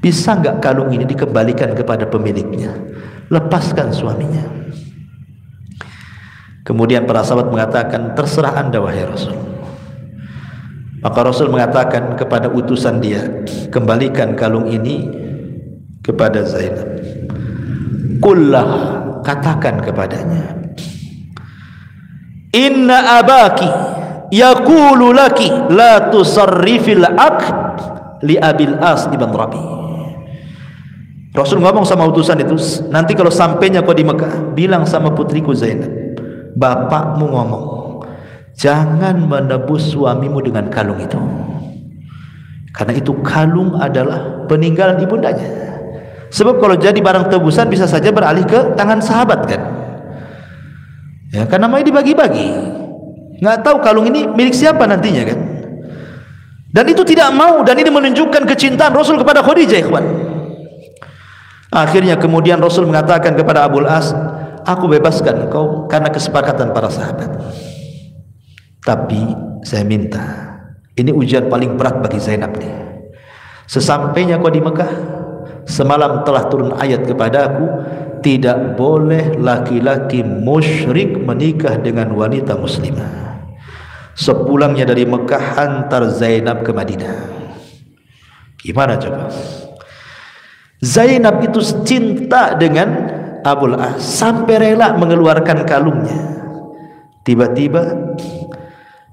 bisa enggak kalung ini dikembalikan kepada pemiliknya? Lepaskan suaminya. Kemudian para sahabat mengatakan, terserah Anda wahai Rasul. Maka Rasul mengatakan kepada utusan dia, kembalikan kalung ini kepada Zainab. Qullah, katakan kepadanya, inna abaki yaqulu laki la tusarrifil aqd li Abil As ibn Rabi'. Rasul ngomong sama utusan itu, nanti kalau sampainya kau di Mekah, bilang sama putriku Zainab, bapakmu ngomong, jangan menebus suamimu dengan kalung itu, karena itu kalung adalah peninggalan ibundanya. Sebab kalau jadi barang tebusan bisa saja beralih ke tangan sahabat, kan? Ya, karena namanya dibagi-bagi, nggak tahu kalung ini milik siapa nantinya, kan? Dan itu tidak mau, dan ini menunjukkan kecintaan Rasul kepada Khadijah, ikhwan. Akhirnya kemudian Rasul mengatakan kepada Abul As, aku bebaskan kau karena kesepakatan para sahabat. Tapi saya minta, ini ujian paling berat bagi Zainab nih. Sesampainya kau di Mekah, semalam telah turun ayat kepadaku, tidak boleh laki-laki musyrik menikah dengan wanita muslimah. Sepulangnya dari Mekah, hantar Zainab ke Madinah. Gimana coba? Zainab itu cinta dengan Abul As sampai rela mengeluarkan kalungnya. Tiba-tiba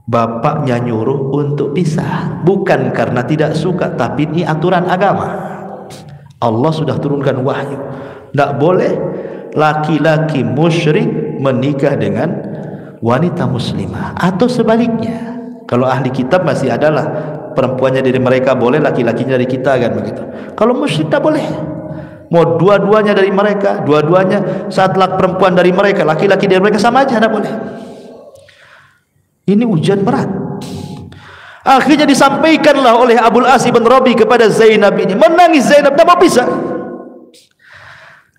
bapaknya nyuruh untuk pisah, bukan karena tidak suka, tapi ini aturan agama. Allah sudah turunkan wahyu, tidak boleh laki-laki musyrik menikah dengan wanita muslimah, atau sebaliknya. Kalau ahli kitab masih adalah perempuannya dari mereka boleh, laki-lakinya dari kita, kan begitu. Kalau musyrik tak boleh. Mau dua-duanya dari mereka, dua-duanya saat perempuan dari mereka, laki-laki dari mereka, sama aja, tidak boleh. Ini ujian berat. Akhirnya disampaikanlah oleh Abul As bin Rabi' kepada Zainab ini. Menangis Zainab, tak mau pisah.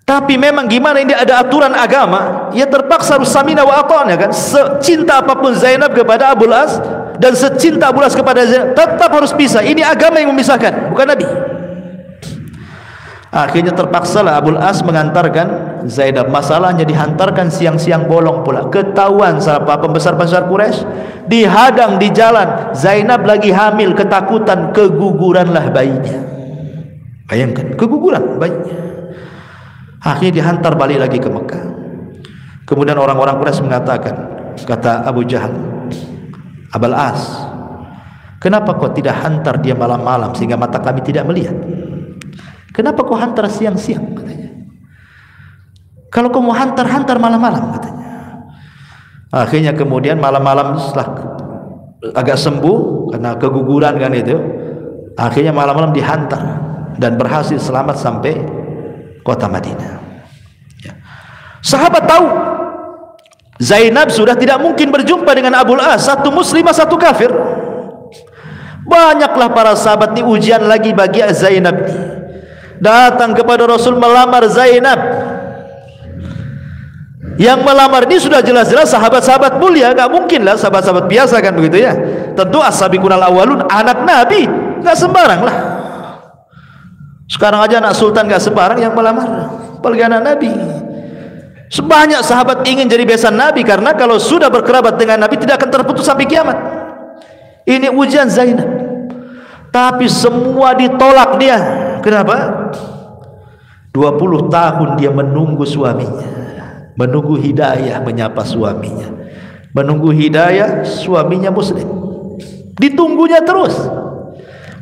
Tapi memang gimana, ini ada aturan agama, ya terpaksa harus samina wa ata'na, kan? Secinta apapun Zainab kepada Abul As dan secinta Abul As kepada Zainab, tetap harus pisah. Ini agama yang memisahkan, bukan Nabi. Akhirnya terpaksalah Abul As mengantarkan Zainab. Masalahnya dihantarkan siang-siang bolong pula. Ketahuan sama pembesar-pembesar Quraisy, dihadang di jalan. Zainab lagi hamil, ketakutan, keguguranlah bayinya. Bayangkan, keguguran bayinya. Akhirnya dihantar balik lagi ke Mekah. Kemudian orang-orang Quraisy mengatakan, kata Abu Jahal, Abul As, kenapa kau tidak hantar dia malam-malam sehingga mata kami tidak melihat? Kenapa kau hantar siang-siang, katanya? Kalau kau mau hantar malam-malam, katanya. Akhirnya kemudian malam-malam setelah agak sembuh karena keguguran, kan itu, akhirnya malam-malam dihantar dan berhasil selamat sampai kota Madinah. Sahabat tahu Zainab sudah tidak mungkin berjumpa dengan Abul As, satu muslimah satu kafir. Banyaklah para sahabat ini ujian lagi bagi Zainab. Datang kepada Rasul melamar Zainab. Yang melamar ini sudah jelas-jelas sahabat-sahabat mulia, enggak mungkinlah sahabat-sahabat biasa kan begitu ya. Tentu as-sabiqunal awwalun, anak Nabi, enggak sembarang lah. Sekarang aja anak sultan enggak sembarang yang melamar, apalagi anak Nabi. Sebanyak sahabat ingin jadi besan Nabi, karena kalau sudah berkerabat dengan Nabi tidak akan terputus sampai kiamat. Ini ujian Zainab, tapi semua ditolak dia. Kenapa? 20 tahun dia menunggu suaminya, menunggu hidayah menyapa suaminya, menunggu hidayah suaminya muslim, ditunggunya terus.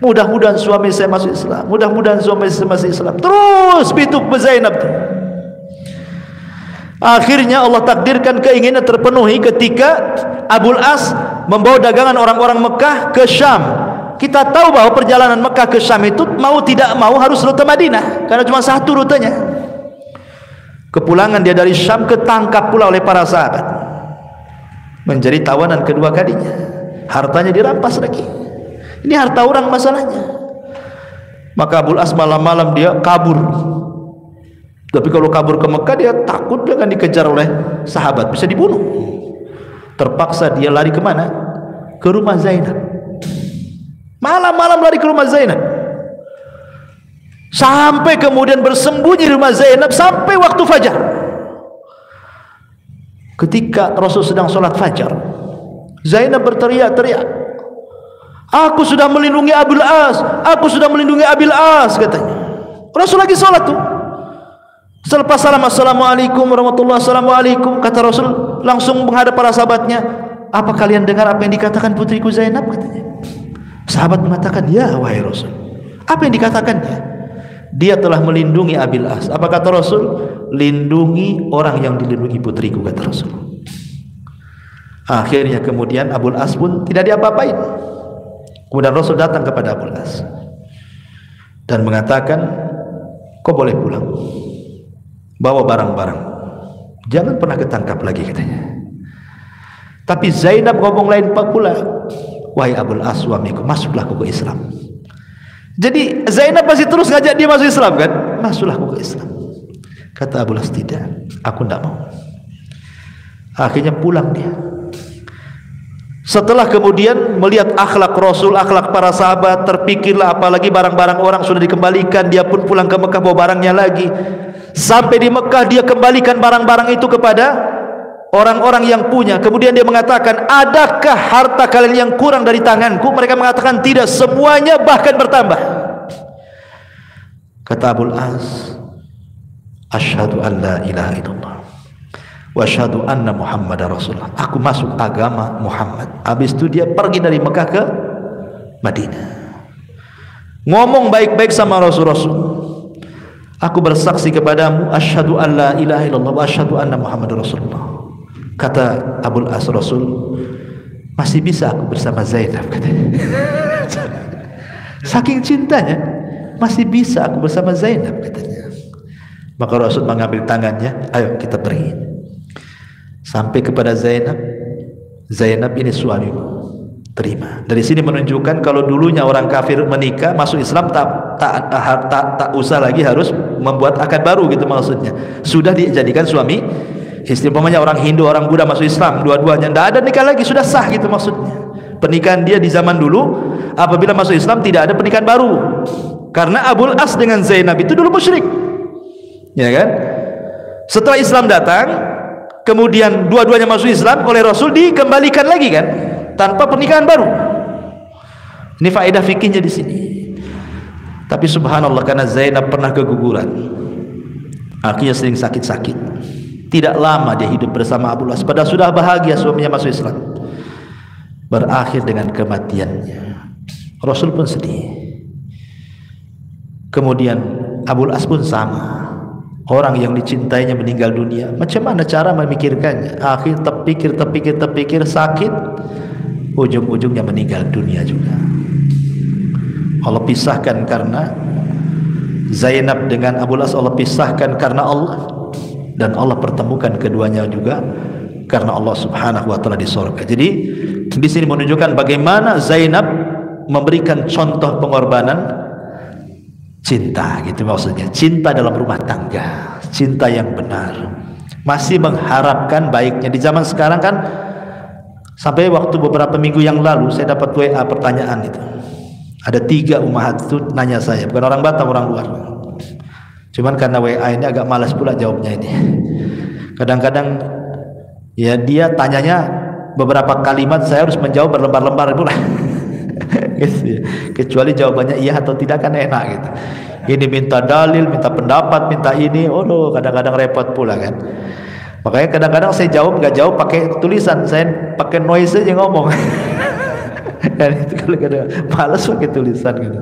Mudah-mudahan suami saya masuk Islam, mudah-mudahan suami saya masuk Islam. Terus itu Zainab. Akhirnya Allah takdirkan keinginan terpenuhi ketika Abul As membawa dagangan orang-orang Mekah ke Syam. Kita tahu bahwa perjalanan Mekah ke Syam itu mau tidak mau harus rute Madinah, karena cuma satu rutenya. Kepulangan dia dari Syam ketangkap pula oleh para sahabat, menjadi tawanan kedua kalinya. Hartanya dirampas lagi. Ini harta orang masalahnya. Maka Abul As malam-malam dia kabur. Tapi kalau kabur ke Mekah dia takut dia akan dikejar oleh sahabat, bisa dibunuh. Terpaksa dia lari kemana? Ke rumah Zainab. Malam-malam lari ke rumah Zainab, sampai kemudian bersembunyi di rumah Zainab sampai waktu fajar. Ketika Rasul sedang sholat fajar, Zainab berteriak-teriak, "Aku sudah melindungi Abul As, aku sudah melindungi Abil As," katanya. Rasul lagi sholat tuh. Selepas salam, "Assalamualaikum warahmatullahi wabarakatuh," kata Rasul, langsung menghadap para sahabatnya, "Apa kalian dengar apa yang dikatakan putriku Zainab?" katanya. Sahabat mengatakan, "Ya wahai Rasul." Apa yang dikatakannya? "Dia telah melindungi Abil As." Apa kata Rasul? "Lindungi orang yang dilindungi putriku," kata Rasul. Akhirnya kemudian Abul As pun tidak diapa-apain. Kemudian Rasul datang kepada Abul As dan mengatakan, "Kau boleh pulang, bawa barang-barang, jangan pernah ketangkap lagi," katanya. Tapi Zainab ngomong lain pula, "Wahai Abul As, suamiku, masuklah kau ke Islam." Jadi Zainab masih terus ngajak dia masuk Islam kan? "Masuklah kau ke Islam." Kata Abul As, "Tidak, aku tidak mau." Akhirnya pulang dia. Setelah kemudian melihat akhlak Rasul, akhlak para sahabat, terpikirlah apalagi barang-barang orang sudah dikembalikan, dia pun pulang ke Mekah bawa barangnya lagi. Sampai di Mekah dia kembalikan barang-barang itu kepada orang-orang yang punya. Kemudian dia mengatakan, "Adakah harta kalian yang kurang dari tanganku?" Mereka mengatakan, "Tidak, semuanya bahkan bertambah." Kata Abul As, "Asyhadu an la ilaha illallah wa asyhadu anna Muhammadar Rasulullah." Aku masuk agama Muhammad. Habis itu dia pergi dari Mekah ke Madinah. Ngomong baik-baik sama Rasul-Rasul. "Aku bersaksi kepadamu, asyhadu an la ilaha illallah wa asyhadu anna Muhammadar Rasulullah." Kata Abul As, "Rasul, masih bisa aku bersama Zainab," katanya. Saking cintanya, masih bisa aku bersama Zainab, katanya. Maka Rasul mengambil tangannya, "Ayo kita pergi." Sampai kepada Zainab, "Zainab, ini suamimu, terima." Dari sini menunjukkan kalau dulunya orang kafir menikah masuk Islam tak usah lagi harus membuat akad baru gitu, maksudnya sudah dijadikan suami istri. Umpamanya orang Hindu, orang Buddha masuk Islam, dua-duanya tidak ada nikah lagi, sudah sah gitu maksudnya. Pernikahan dia di zaman dulu, apabila masuk Islam tidak ada pernikahan baru, karena Abul As dengan Zainab itu dulu musyrik, ya kan? Setelah Islam datang, kemudian dua-duanya masuk Islam, oleh Rasul dikembalikan lagi kan, tanpa pernikahan baru. Ini faedah fikihnya di sini. Tapi subhanallah, karena Zainab pernah keguguran, akhirnya sering sakit-sakit. Tidak lama dia hidup bersama Abul As, padahal sudah bahagia suaminya masuk Islam. Berakhir dengan kematiannya. Rasul pun sedih. Kemudian Abul As pun sama. Orang yang dicintainya meninggal dunia, macam mana cara memikirkannya? Akhir terpikir sakit, ujung-ujungnya meninggal dunia juga. Allah pisahkan karena Zainab dengan Abul As, Allah pisahkan karena Allah. dan Allah pertemukan keduanya juga karena Allah Subhanahu wa taala di surga. Jadi di sini menunjukkan bagaimana Zainab memberikan contoh pengorbanan cinta, gitu maksudnya. Cinta dalam rumah tangga, cinta yang benar. Masih mengharapkan baiknya. Di zaman sekarang kan, sampai waktu beberapa minggu yang lalu saya dapat WA pertanyaan itu. Ada 3 ummahat itu nanya saya, bukan orang Batam, orang luar. Cuman karena WA ini agak malas pula jawabnya ini. Kadang-kadang ya dia tanyanya beberapa kalimat, saya harus menjawab berlembar-lembar pula. Gitu. Kecuali jawabannya iya atau tidak kan enak gitu. Ini minta dalil, minta pendapat, minta ini, kadang-kadang repot pula kan. Makanya kadang-kadang saya nggak jawab pakai tulisan, saya pakai noise aja ngomong. Dan itu kadang-kadang malas pakai tulisan gitu.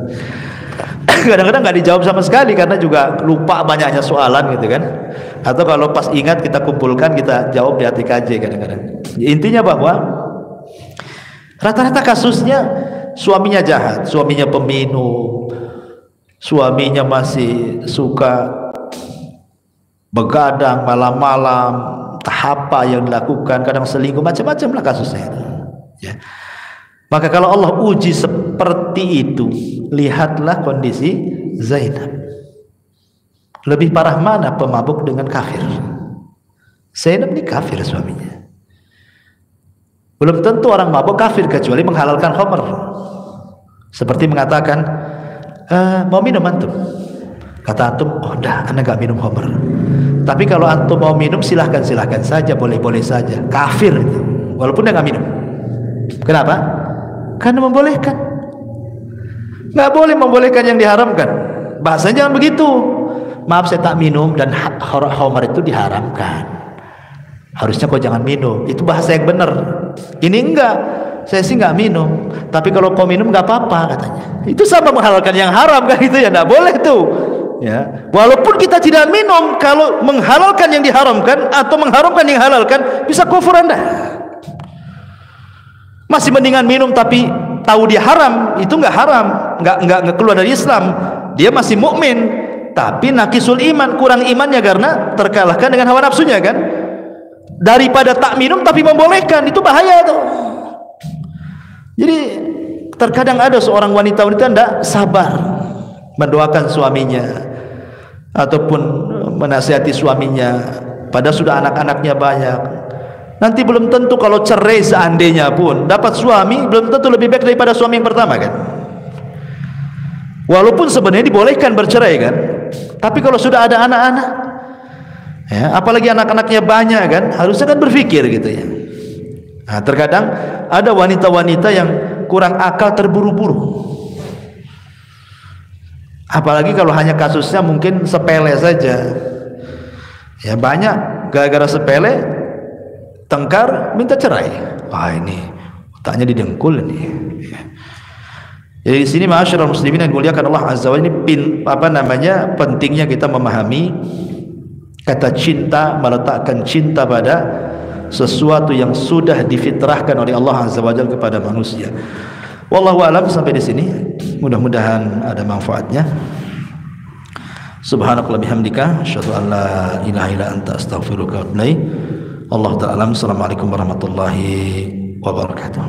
Kadang-kadang nggak dijawab sama sekali karena juga lupa banyaknya soalan gitu kan. Atau kalau pas ingat kita kumpulkan, kita jawab di ATKJ kadang-kadang. Intinya bahwa rata-rata kasusnya suaminya jahat, suaminya peminum, suaminya masih suka begadang malam-malam, apa yang dilakukan, kadang selingkuh, macam-macam lah kasusnya itu. Ya. Maka kalau Allah uji seperti itu, lihatlah kondisi Zainab. Lebih parah mana pemabuk dengan kafir? Zainab ini kafir suaminya. Belum tentu orang mabuk kafir kecuali menghalalkan khamr. Seperti mengatakan, mau minum antum? Kata antum, oh dah, anda gak minum khamr. Tapi kalau antum mau minum silahkan saja, boleh-boleh saja. Kafir itu, walaupun dia gak minum. Kenapa? Karena membolehkan. Gak boleh membolehkan yang diharamkan. Bahasanya jangan begitu. Maaf saya tak minum dan khamr itu diharamkan. Harusnya kau jangan minum. Itu bahasa yang benar. Ini enggak. Saya sih nggak minum, tapi kalau kau minum nggak apa-apa katanya. Itu sama menghalalkan yang haram kan, itu ya nggak boleh tuh. Ya, walaupun kita tidak minum, kalau menghalalkan yang diharamkan atau mengharamkan yang halalkan, bisa kufur Anda. Masih mendingan minum tapi tahu dia haram, itu nggak haram, nggak keluar dari Islam. Dia masih mukmin, tapi naqisul iman, kurang imannya karena terkalahkan dengan hawa nafsunya kan. Daripada tak minum tapi membolehkan, itu bahaya tuh. Jadi terkadang ada seorang wanita-wanita tidak sabar mendoakan suaminya ataupun menasihati suaminya, padahal sudah anak-anaknya banyak. Nanti belum tentu kalau cerai seandainya pun dapat suami, belum tentu lebih baik daripada suami yang pertama kan. Walaupun sebenarnya dibolehkan bercerai kan, tapi kalau sudah ada anak-anak, ya, apalagi anak-anaknya banyak kan, harusnya kan berpikir gitu ya. Nah, terkadang ada wanita-wanita yang kurang akal, terburu-buru. Apalagi kalau hanya kasusnya mungkin sepele saja. Ya banyak gara-gara sepele tengkar minta cerai. Wah ini otaknya didengkul nih. Jadi di sini ma'asyiral muslimin yang dimuliakan Allah Azza wa Jalla, ini pentingnya kita memahami kata cinta, meletakkan cinta pada sesuatu yang sudah difitrahkan oleh Allah Azza wa Jalla kepada manusia. Wallahu a'lam. Sampai di sini, mudah-mudahan ada manfaatnya. Subhanakallah bihamdika asyhadu an la ilaha illa anta astaghfiruka wa atubu ilaik. Allah ta'ala. Assalamualaikum warahmatullahi wabarakatuh.